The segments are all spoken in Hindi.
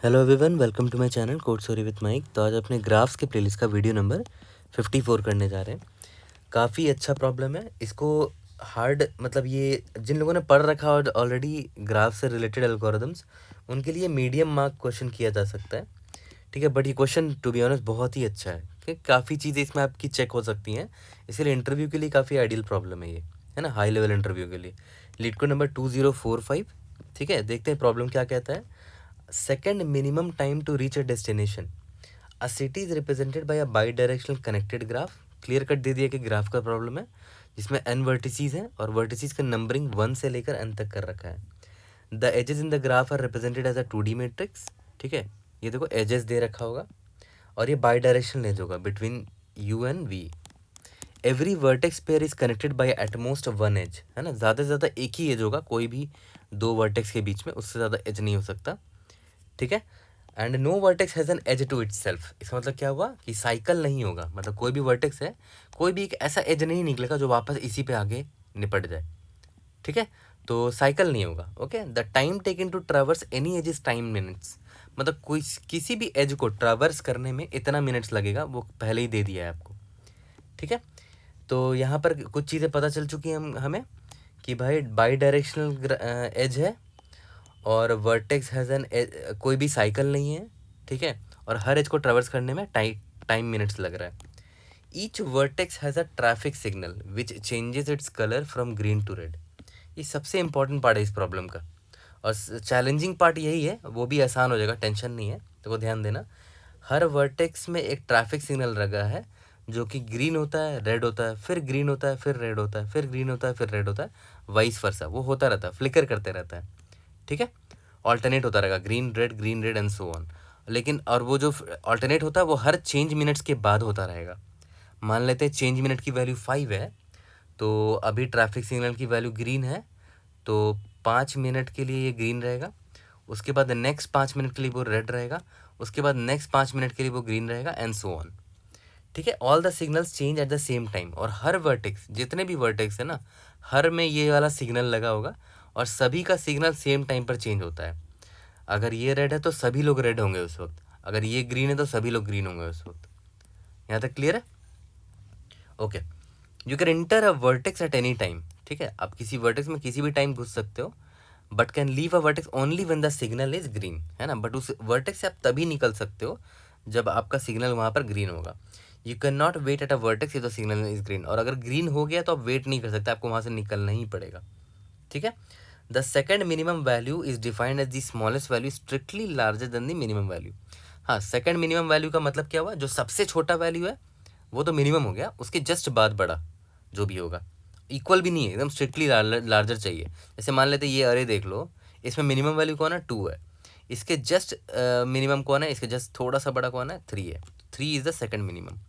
Hello everyone, welcome to my channel code story with Mike. तो आज अपने ग्राफ्स के प्लेलिस्ट का वीडियो नंबर 54 करने जा रहे हैं। काफ़ी अच्छा प्रॉब्लम है इसको। हार्ड मतलब ये जिन लोगों ने पढ़ रखा और ऑलरेडी ग्राफ से रिलेटेड एल्गोरिदम्स, उनके लिए मीडियम मार्क क्वेश्चन किया जा सकता है। ठीक है, बट ये क्वेश्चन टू बी ऑनेस्ट बहुत ही अच्छा है कि काफ़ी चीज़ें इसमें आपकी चेक हो सकती हैं। इसीलिए इंटरव्यू के लिए काफ़ी आइडियल प्रॉब्लम है ये, है ना, हाई लेवल इंटरव्यू के लिए। Leet code number 2045। ठीक है, देखते हैं प्रॉब्लम क्या कहता है। Second minimum time to reach a destination. A city is represented by a bi-directional connected graph. Clear cut दे दिया कि ग्राफ का प्रॉब्लम है जिसमें n वर्टिसीज हैं और वर्टिसीज का नंबरिंग 1 से लेकर n तक कर रखा है। The edges in the graph are represented as a 2D matrix. ठीक है, ये देखो एजेस दे रखा होगा और ये बाई डायरेक्शनल एज होगा between u and v। Every vertex pair is connected by at most one edge, है ना, ज़्यादा से ज़्यादा एक ही एज होगा, कोई भी दो वर्टेक्स के बीच में उससे ज़्यादा एज नहीं हो सकता। ठीक है, and no vertex has an edge to itself. इसका मतलब क्या हुआ कि साइकिल नहीं होगा, मतलब कोई भी वर्टेक्स है, कोई भी एक ऐसा एज नहीं निकलेगा जो वापस इसी पे आगे निपट जाए। ठीक है, तो साइकिल नहीं होगा। Okay, the time taken to traverse any edge is time minutes. मतलब कोई किसी भी एज को ट्रैवर्स करने में इतना मिनट्स लगेगा, वो पहले ही दे दिया है आपको। ठीक है, तो यहाँ पर कुछ चीज़ें पता चल चुकी हैं हमें कि भाई बाई डायरेक्शनल एज है और वर्टेक्स हैज़ एन, कोई भी साइकिल नहीं है। ठीक है, और हर एज को ट्रेवर्स करने में टाइम मिनट्स लग रहा है। Each vertex has a traffic signal which changes its colour from green to red. ये सबसे इंपॉर्टेंट पार्ट है इस प्रॉब्लम का, और चैलेंजिंग पार्ट यही है, वो भी आसान हो जाएगा, टेंशन नहीं है, तो वो ध्यान देना। हर वर्टेक्स में एक ट्रैफिक सिग्नल लगा है जो कि ग्रीन होता है, रेड होता है, फिर ग्रीन होता है, फिर रेड होता है, फिर ग्रीन होता है, फिर रेड होता है, वाइस वर्सा, वो होता रहता है, फ्लिकर करते रहता है। ठीक है, ऑल्टरनेट होता रहेगा, green red and so on. लेकिन और वो जो ऑल्टरनेट होता है वो हर चेंज मिनट्स के बाद होता रहेगा। मान लेते हैं चेंज मिनट की वैल्यू 5 है, तो अभी ट्रैफिक सिग्नल की वैल्यू ग्रीन है, तो 5 मिनट के लिए ये ग्रीन रहेगा, उसके बाद नेक्स्ट 5 मिनट के लिए वो रेड रहेगा, उसके बाद नेक्स्ट 5 मिनट के लिए वो ग्रीन रहेगा एंड सो ऑन। ठीक है, all the signals change at the same time, और हर वर्टेक्स, जितने भी वर्टेक्स है ना, हर में ये वाला सिग्नल लगा होगा और सभी का सिग्नल सेम टाइम पर चेंज होता है। अगर ये रेड है तो सभी लोग रेड होंगे उस वक्त, अगर ये ग्रीन है तो सभी लोग ग्रीन होंगे उस वक्त। यहाँ तक क्लियर है? Okay, you can inter a vertex at any time. ठीक है, आप किसी वर्टेक्स में किसी भी टाइम घुस सकते हो, but can leave a vertex only when the signal is green, है ना, बट उस वर्टेक्स से आप तभी निकल सकते हो जब आपका सिग्नल वहाँ पर ग्रीन होगा। You can not wait at a vertex if the signal is green, और अगर ग्रीन हो गया तो आप वेट नहीं कर सकते, आपको वहाँ से निकलना ही पड़ेगा। ठीक है, the second minimum value is defined as the smallest value strictly larger than the minimum value. हाँ, सेकेंड मिनिमम वैल्यू का मतलब क्या हुआ, जो सबसे छोटा वैल्यू है वो तो मिनिमम हो गया, उसके जस्ट बाद बड़ा जो भी होगा, इक्वल भी नहीं है, एकदम स्ट्रिक्टली लार्जर चाहिए। जैसे मान लेते ये अरे देख लो, इसमें मिनिमम वैल्यू कौन है, 2 है, इसके जस्ट मिनिमम कौन है, इसके जस्ट थोड़ा सा बड़ा कौन है, 3 है, 3 इज़ द सेकंड मिनिमम।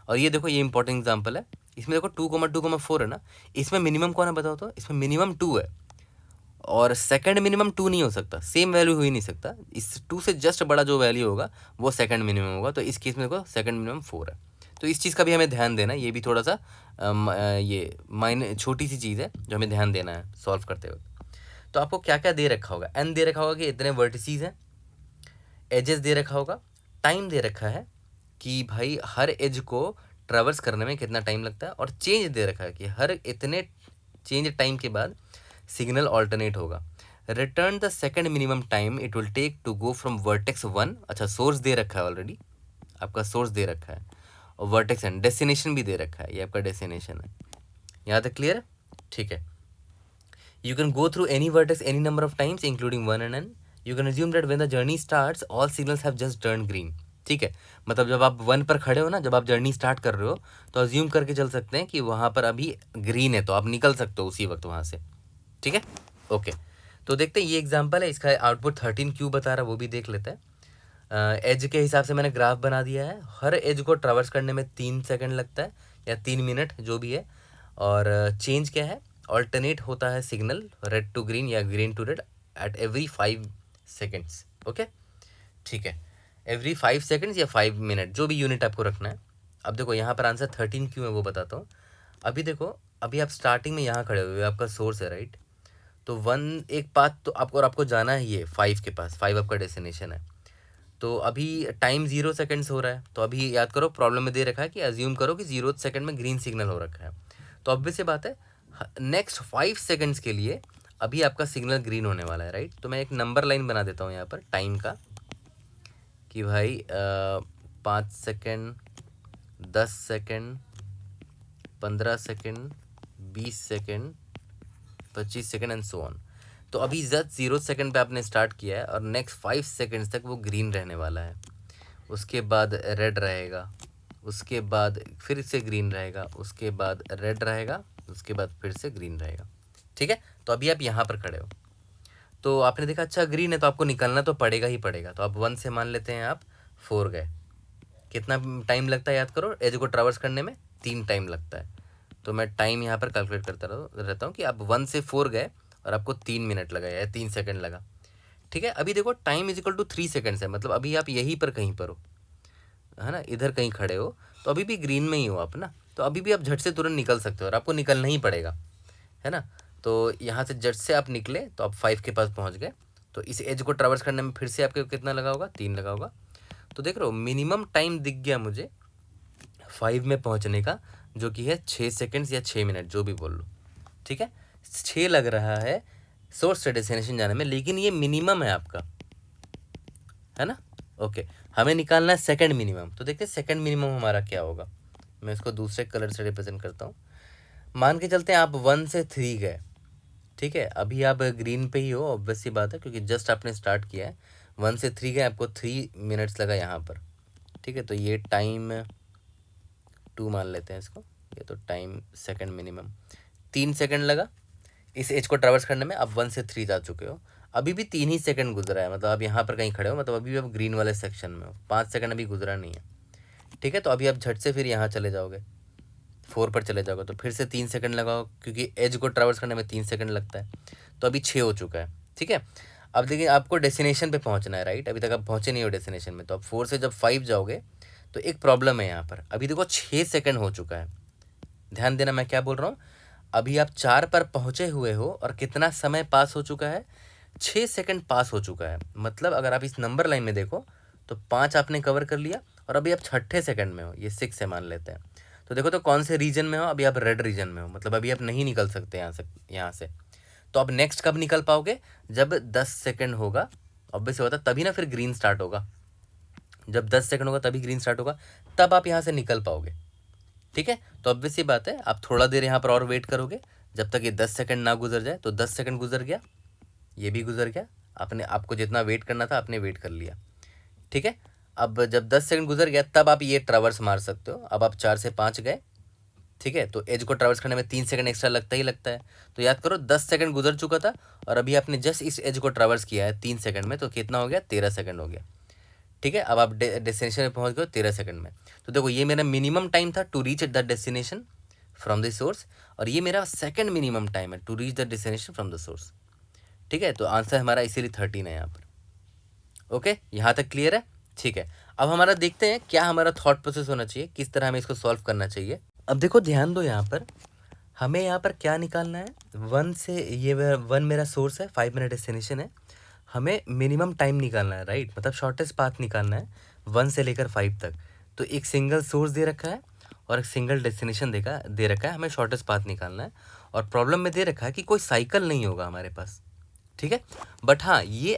और ये देखो, ये इंपॉर्टेंट एग्जांपल है, इसमें देखो 2,2,4 है ना, इसमें मिनिमम कौन है बताओ, तो इसमें मिनिमम 2 है और सेकंड मिनिमम 2 नहीं हो सकता, सेम वैल्यू हो ही नहीं सकता, इस 2 से जस्ट बड़ा जो वैल्यू होगा वो सेकंड मिनिमम होगा, तो इस केस में देखो सेकंड मिनिमम 4 है। तो इस चीज़ का भी हमें ध्यान देना है, ये भी थोड़ा सा ये माइनर छोटी सी चीज़ है जो हमें ध्यान देना है सॉल्व करते वक्त। तो आपको क्या क्या दे रखा होगा, एन दे रखा होगा कि इतने वर्टिसीज हैं, एजेस दे रखा होगा, टाइम दे रखा है कि भाई हर एज को ट्रेवर्स करने में कितना टाइम लगता है, और चेंज दे रखा है कि हर इतने चेंज टाइम के बाद सिग्नल ऑल्टरनेट होगा। Return the second minimum time it will take to go from vertex 1। अच्छा, सोर्स दे रखा है ऑलरेडी, आपका सोर्स दे रखा है, और वर्टेक्स एंड डेस्टिनेशन भी दे रखा है, ये आपका डेस्टिनेशन है। यहाँ तक क्लियर है? ठीक है, you can go through any vertex any number of times including 1 and n. You can assume that when the journey starts all signals have just turned green. ठीक है, मतलब जब आप 1 पर खड़े हो ना, जब आप जर्नी स्टार्ट कर रहे हो, तो अज्यूम करके चल सकते हैं कि वहाँ पर अभी ग्रीन है, तो आप निकल सकते हो उसी वक्त वहाँ से। ठीक है, ओके, तो देखते हैं, ये एग्जाम्पल है, इसका आउटपुट 13 क्यों बता रहा है वो भी देख लेते हैं। एज के हिसाब से मैंने ग्राफ बना दिया है, हर एज को ट्रैवर्स करने में 3 सेकंड लगता है या 3 मिनट जो भी है, और चेंज क्या है, ऑल्टरनेट होता है सिग्नल रेड टू ग्रीन या green to red at every 5 seconds. Okay, ठीक है, एवरी 5 सेकेंड्स या 5 मिनट, जो भी यूनिट आपको रखना है। अब देखो यहाँ पर आंसर 13 क्यों है वो बताता हूँ। अभी देखो, अभी आप स्टार्टिंग में यहाँ खड़े हुए, आपका सोर्स है राइट, तो 1 एक पाथ तो आपको, और आपको जाना है ये 5 के पास, 5 आपका डेस्टिनेशन है, तो अभी टाइम 0 सेकंड्स हो रहा है, तो अभी याद करो प्रॉब्लम में दे रखा है कि अज्यूम करो कि 0 सेकंड में ग्रीन सिग्नल हो रखा है। तो ऑब्वियस सी बात है नेक्स्ट 5 सेकंड्स के लिए अभी आपका सिग्नल ग्रीन होने वाला है, राइट। तो मैं एक नंबर लाइन बना देता हूँ यहाँ पर टाइम का कि भाई 5 second, 10 second, 15 second, 20 second, 25 second and so on. तो अभी जस्ट 0 सेकंड पे आपने स्टार्ट किया है और नेक्स्ट 5 सेकंड्स तक वो ग्रीन रहने वाला है, उसके बाद रेड रहेगा, उसके बाद फिर से ग्रीन रहेगा, उसके बाद रेड रहेगा, उसके बाद फिर से ग्रीन रहेगा, ठीक है। तो अभी आप यहाँ पर खड़े हो, तो आपने देखा अच्छा ग्रीन है तो आपको निकलना तो पड़ेगा ही पड़ेगा। तो आप 1 से मान लेते हैं आप 4 गए, कितना टाइम लगता है याद करो, एज को ट्रैवर्स करने में 3 टाइम लगता है। तो मैं टाइम यहाँ पर कैलकुलेट करता रहता हूँ कि आप 1 से 4 गए और आपको 3 मिनट लगा या 3 सेकंड लगा, ठीक है। अभी देखो time is equal to 3 seconds है, मतलब अभी आप यहीं पर कहीं पर हो, है ना, इधर कहीं खड़े हो, तो अभी भी ग्रीन में ही हो आप ना। तो अभी भी आप झट से तुरंत निकल सकते हो और आपको निकलना ही पड़ेगा, है ना। तो यहाँ से झट से आप निकले तो आप 5 के पास पहुँच गए। तो इस एज को ट्रैवर्स करने में फिर से आपके कितना लगा होगा, 3 लगा होगा। तो देख रहे हो मिनिमम टाइम दिख गया मुझे 5 में पहुँचने का, जो कि है 6 सेकंड्स या 6 मिनट जो भी बोल लो, ठीक है। 6 लग रहा है सोर्स से डेस्टिनेशन जाने में, लेकिन ये मिनिमम है आपका, है ना। ओके, हमें निकालना है सेकंड मिनिमम। तो देखते हैं सेकंड मिनिमम हमारा क्या होगा। मैं इसको दूसरे कलर से रिप्रेजेंट करता हूँ। मान के चलते हैं आप 1 से 3 गए, ठीक है। अभी आप ग्रीन पे ही हो, ऑब्वियस सी बात है क्योंकि जस्ट आपने स्टार्ट किया है। 1 से 3 गए, आपको 3 मिनट्स लगा यहाँ पर, ठीक है। तो ये टाइम 2 मान लेते हैं इसको, ये तो टाइम सेकंड मिनिमम 3 सेकंड लगा इस एज को ट्रैवर्स करने में। आप 1 से 3 जा चुके हो, अभी भी 3 ही सेकंड गुजरा है, मतलब आप यहाँ पर कहीं खड़े हो, मतलब अभी भी आप ग्रीन वाले सेक्शन में हो, 5 सेकंड अभी गुजरा नहीं है, ठीक है। तो अभी आप झट से फिर यहाँ चले जाओगे, 4 पर चले जाओगे, तो फिर से 3 सेकंड लगाओ क्योंकि एज को ट्रैवर्स करने में 3 सेकंड लगता है। तो अभी 6 हो चुका है, ठीक है। अब देखिए आपको डेस्टिनेशन पे पहुंचना है, राइट। अभी तक आप पहुंचे नहीं हो डेस्टिनेशन में, तो आप 4 से जब 5 जाओगे तो एक प्रॉब्लम है यहाँ पर। अभी देखो 6 सेकंड हो चुका है, ध्यान देना मैं क्या बोल रहा हूँ। अभी आप 4 पर पहुँचे हुए हो और कितना समय पास हो चुका है, 6 सेकंड पास हो चुका है। मतलब अगर आप इस नंबर लाइन में देखो तो 5 आपने कवर कर लिया और अभी आप 6ठे सेकंड में हो, ये 6 से मान लेते हैं। तो देखो तो कौन से रीजन में हो, अभी आप रेड रीजन में हो, मतलब अभी आप नहीं निकल सकते यहाँ से। तो अब नेक्स्ट कब निकल पाओगे, जब 10 सेकंड होगा, ऑब्वियस होता तभी ना फिर ग्रीन स्टार्ट होगा। जब 10 सेकंड होगा तभी ग्रीन स्टार्ट होगा, तब आप यहाँ से निकल पाओगे, ठीक है। तो ऑब्वियस सी बात है आप थोड़ा देर यहाँ पर और वेट करोगे जब तक ये 10 सेकंड ना गुजर जाए। तो 10 सेकंड गुजर गया, ये भी गुजर गया, आपने आपको जितना वेट करना था आपने वेट कर लिया, ठीक है। अब जब 10 सेकंड गुजर गया तब आप ये ट्रैवर्स मार सकते हो। अब आप 4 से 5 गए, ठीक है। तो एज को ट्रैवर्स करने में 3 सेकंड एक्स्ट्रा लगता ही लगता है। तो याद करो 10 सेकंड गुजर चुका था और अभी आपने जस्ट इस एज को ट्रैवर्स किया है 3 सेकंड में, तो कितना हो गया, 13 सेकंड हो गया, ठीक है। अब आप डेस्टिनेशन में पहुंच गए 13 सेकंड में। तो देखो ये मेरा मिनिमम टाइम था to reach the destination from the source, और ये मेरा सेकंड मिनिमम टाइम है to reach the destination from the source, ठीक है। तो आंसर हमारा इसीलिए 13 है यहाँ पर। ओके, यहाँ तक क्लियर है, ठीक है। अब हमारा देखते हैं क्या हमारा थॉट प्रोसेस होना चाहिए, किस तरह हमें इसको सॉल्व करना चाहिए। अब देखो ध्यान दो, यहाँ पर हमें यहाँ पर क्या निकालना है। 1 से ये 1 मेरा सोर्स है, 5 मेरा डेस्टिनेशन है। हमें मिनिमम टाइम निकालना है, राइट, मतलब शॉर्टेस्ट पाथ निकालना है 1 से लेकर 5 तक। तो एक सिंगल सोर्स दे रखा है और एक सिंगल डेस्टिनेशन दे रखा है, हमें शॉर्टेस्ट पाथ निकालना है। और प्रॉब्लम में दे रखा है कि कोई साइकिल नहीं होगा हमारे पास, ठीक है। बट हाँ ये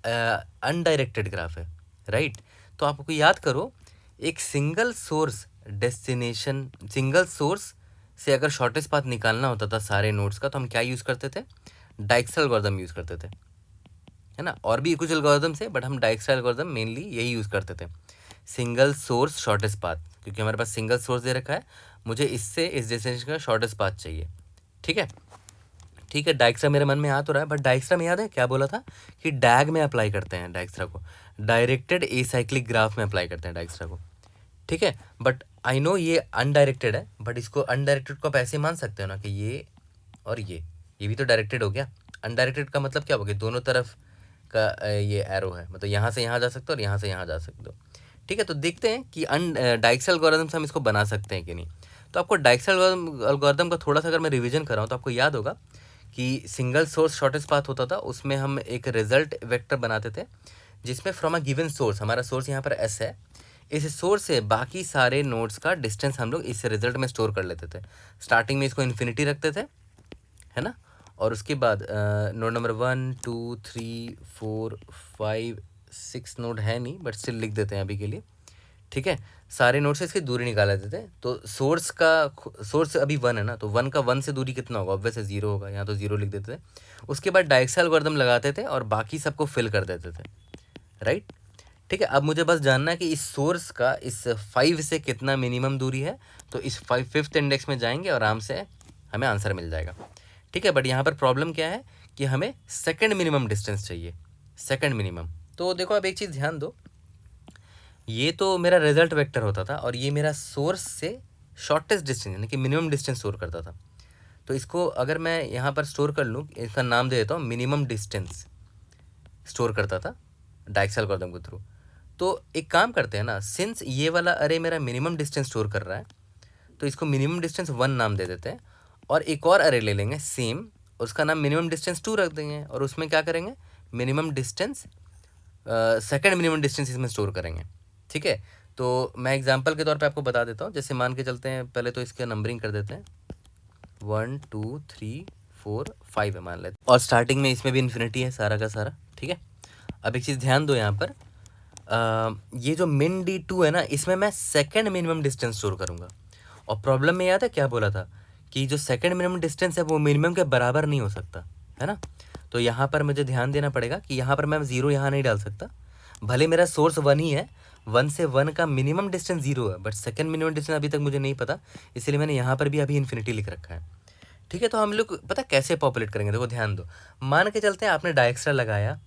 अनडायरेक्टेड ग्राफ है, राइट। तो आपको याद करो एक single source destination, single source से अगर शॉर्टेस्ट पाथ निकालना होता था सारे नोड्स का, तो हम क्या यूज़ करते थे, डाइक्सल एल्गोरिथम यूज़ करते थे, है ना। और भी कुछ एल्गोरिथम से, बट हम डाइक्सल एल्गोरिथम मेनली यही यूज़ करते थे, सिंगल सोर्स शॉर्टेस्ट पाथ। क्योंकि हमारे पास सिंगल सोर्स दे रखा है, मुझे इससे इस डेस्टिनेशन का शॉर्टेस्ट पाथ चाहिए, ठीक है। ठीक है, डाइक्सरा मेरे मन में आ तो रहा है, बट डाइक्सरा में याद है क्या बोला था कि डैग में अप्लाई करते हैं डाइक्सरा को, डायरेक्टेड एसाइक्लिक ग्राफ में अप्लाई करते हैं डाइक्सरा को, ठीक है। बट आई नो ये अनडायरेक्टेड है, बट इसको अनडायरेक्टेड को आप ऐसे मान सकते हो ना कि ये और ये भी तो डायरेक्टेड हो गया। अनडायरेक्टेड का मतलब क्या हो गया, दोनों तरफ का ये एरो है, मतलब यहाँ से यहाँ जा सकते हो और यहाँ से यहाँ जा सकते हो, ठीक है। तो देखते हैं कि डाइक्सल एल्गोरिथम से हम इसको बना सकते हैं कि नहीं। तो आपको डाइक्सल एल्गोरिथम का थोड़ा सा अगर मैं रिवीजन कर रहा हूँ तो आपको याद होगा कि सिंगल सोर्स शॉर्टेस्ट पाथ होता था, उसमें हम एक रिजल्ट वेक्टर बनाते थे जिसमें फ्रॉम अ गिवन सोर्स, हमारा सोर्स यहाँ पर एस है, इस सोर्स से बाकी सारे नोड्स का डिस्टेंस हम लोग इस रिजल्ट में स्टोर कर लेते थे। स्टार्टिंग में इसको इन्फिनिटी रखते थे, है ना, और उसके बाद नोड नंबर 1 2 3 4 5 6 नोड है नहीं, बट स्टिल लिख देते हैं अभी के लिए, ठीक है। सारे नोड से इसकी दूरी निकाल लेते थे। तो सोर्स अभी 1 है ना, तो 1 का 1 से दूरी कितना होगा, ऑब्वियस है 0 होगा, यहाँ तो 0 लिख देते थे। उसके बाद डायगोनल एल्गोरिथम लगाते थे और बाकी सबको फिल कर देते थे, राइट, ठीक है। अब मुझे बस जानना है कि इस सोर्स का इस 5 से कितना मिनिमम दूरी है, तो इस 5th इंडेक्स में जाएंगे और आराम से हमें आंसर मिल जाएगा, ठीक है। बट यहाँ पर प्रॉब्लम क्या है कि हमें सेकंड मिनिमम डिस्टेंस चाहिए, सेकंड मिनिमम। तो देखो अब एक चीज़ ध्यान दो, ये तो मेरा रिजल्ट वेक्टर होता था और ये मेरा सोर्स से शॉर्टेस्ट डिस्टेंस यानी कि मिनिमम डिस्टेंस स्टोर करता था। तो इसको अगर मैं यहाँ पर स्टोर कर लूँ, इसका नाम दे देता हूँ मिनिमम डिस्टेंस स्टोर करता था डायगोनल एल्गोरिथम के थ्रू। तो एक काम करते हैं ना, सिंस ये वाला अरे मेरा मिनिमम डिस्टेंस स्टोर कर रहा है, तो इसको मिनिमम डिस्टेंस 1 नाम दे देते हैं और एक और अरे ले लेंगे सेम, उसका नाम मिनिमम डिस्टेंस 2 रख देंगे और उसमें क्या करेंगे, minimum distance second minimum distance इसमें स्टोर करेंगे, ठीक है। तो मैं एग्जांपल के तौर पे आपको बता देता हूँ, जैसे मान के चलते हैं, पहले तो इसका नंबरिंग कर देते हैं, 1 2 3 4 5 है मान लेते हैं, और स्टार्टिंग में इसमें भी इन्फिनिटी है सारा का सारा, ठीक है। अब एक चीज़ ध्यान दो यहाँ पर, ये जो min d2 है ना, इसमें मैं सेकंड मिनिमम डिस्टेंस स्टोर करूँगा। और प्रॉब्लम में याद है क्या बोला था कि जो सेकंड मिनिमम डिस्टेंस है वो मिनिमम के बराबर नहीं हो सकता, है ना। तो यहाँ पर मुझे ध्यान देना पड़ेगा कि यहाँ पर मैं 0 यहाँ नहीं डाल सकता, भले मेरा सोर्स 1 ही है, 1 से 1 का मिनिमम डिस्टेंस 0 है, बट सेकंड मिनिमम डिस्टेंस अभी तक मुझे नहीं पता, इसलिए मैंने यहाँ पर भी अभी इन्फिनिटी लिख रखा है, ठीक है। तो हम लोग पता कैसे पॉपुलेट करेंगे, देखो ध्यान दो, मान के चलते हैं आपने डायगोनल लगाया,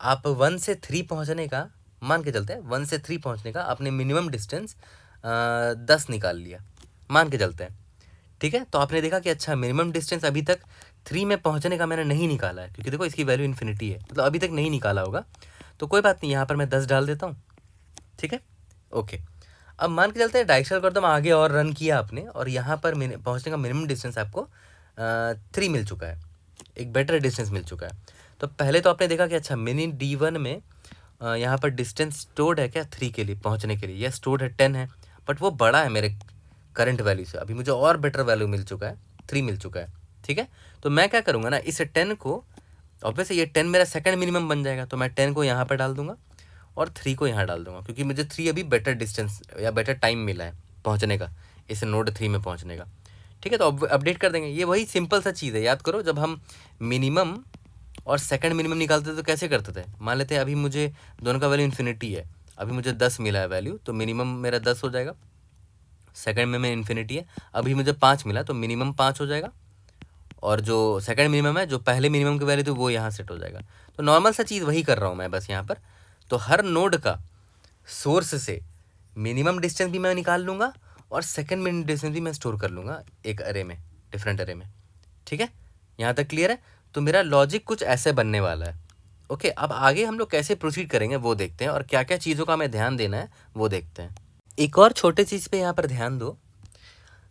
आप 1 से 3 पहुँचने का, मान के चलते हैं 1 से 3 पहुँचने का आपने मिनिमम डिस्टेंस 10 निकाल लिया, मान के चलते हैं, ठीक है। तो आपने देखा कि अच्छा मिनिमम डिस्टेंस अभी तक 3 में पहुँचने का मैंने नहीं निकाला है, क्योंकि देखो इसकी वैल्यू इन्फिनिटी है, मतलब अभी तक नहीं निकाला होगा, तो कोई बात नहीं, यहाँ पर मैं 10 डाल देता हूँ, ठीक है, ओके। अब मान के चलते हैं डायगोनल एल्गोरिथम आगे और रन किया आपने, और यहाँ पर पहुँचने का मिनिमम डिस्टेंस आपको 3 मिल चुका है, एक बेटर डिस्टेंस मिल चुका है। तो पहले तो आपने देखा कि अच्छा मिनी D1 में यहाँ पर डिस्टेंस स्टोर्ड है क्या 3 के लिए पहुँचने के लिए, या स्टोर्ड है 10 है, बट वो बड़ा है मेरे करंट वैल्यू से, अभी मुझे और बेटर वैल्यू मिल चुका है, 3 मिल चुका है, ठीक है। तो मैं क्या करूँगा ना, इस 10 को, ऑब्वियसली ये 10 मेरा सेकंड मिनिमम बन जाएगा, तो मैं 10 को यहाँ पर डाल दूंगा और 3 को यहाँ डाल दूंगा, क्योंकि मुझे 3 अभी बेटर डिस्टेंस या बेटर टाइम मिला है पहुँचने का, इस नोड 3 में पहुँचने का, ठीक है। तो अपडेट कर देंगे, ये वही सिंपल सा चीज़ है, याद करो जब हम मिनिमम और सेकंड मिनिमम निकालते थे तो कैसे करते थे, मान लेते हैं अभी मुझे दोनों का वैल्यू इन्फिनिटी है, अभी मुझे 10 मिला है वैल्यू, तो मिनिमम मेरा 10 हो जाएगा, सेकंड में इन्फिनिटी है, अभी मुझे 5 मिला तो मिनिमम 5 हो जाएगा, और जो सेकंड मिनिमम है, जो पहले मिनिमम की वैल्यू थी वो यहाँ सेट हो जाएगा। तो नॉर्मल सा चीज़ वही कर रहा हूँ मैं बस यहाँ पर। तो हर नोड का सोर्स से मिनिमम डिस्टेंस भी मैं निकाल लूँगा और सेकंड मिनिमम डिस्टेंस भी मैं स्टोर कर लूँगा एक अरे में, डिफरेंट अरे में, ठीक है। यहाँ तक क्लियर है। तो मेरा लॉजिक कुछ ऐसे बनने वाला है, ओके। अब आगे हम लोग कैसे प्रोसीड करेंगे वो देखते हैं, और क्या क्या चीज़ों का हमें ध्यान देना है वो देखते हैं। एक और छोटे चीज़ पे यहाँ पर ध्यान दो,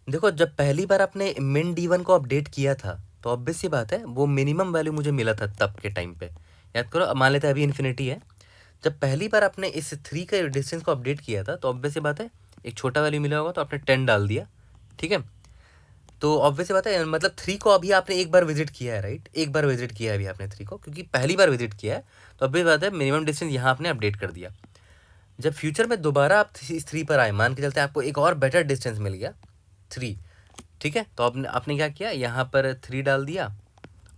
देखो जब पहली बार आपने min D1 को अपडेट किया था तो ऑब्वियस सी बात है वो मिनिमम वैल्यू मुझे मिला था तब के टाइम पे, याद करो। अब मान लेते हैं अभी इन्फिनिटी है, जब पहली बार आपने इस 3 के डिस्टेंस को अपडेट किया था तो ऑब्वियस सी बात है एक छोटा वैल्यू मिला होगा, तो आपने 10 डाल दिया, ठीक है। तो ऑब्वियस सी बात है, मतलब 3 को अभी आपने एक बार विजिट किया है, राइट, एक बार विजिट किया है अभी आपने 3 को, क्योंकि पहली बार विजिट किया है, तो ऑब्वियस बात है मिनिमम डिस्टेंस यहाँ आपने अपडेट कर दिया। जब फ्यूचर में दोबारा आप इस 3 पर आए, मान के चलते हैं आपको एक और बेटर डिस्टेंस मिल गया 3, ठीक है। तो आपने क्या किया, यहाँ पर 3 डाल दिया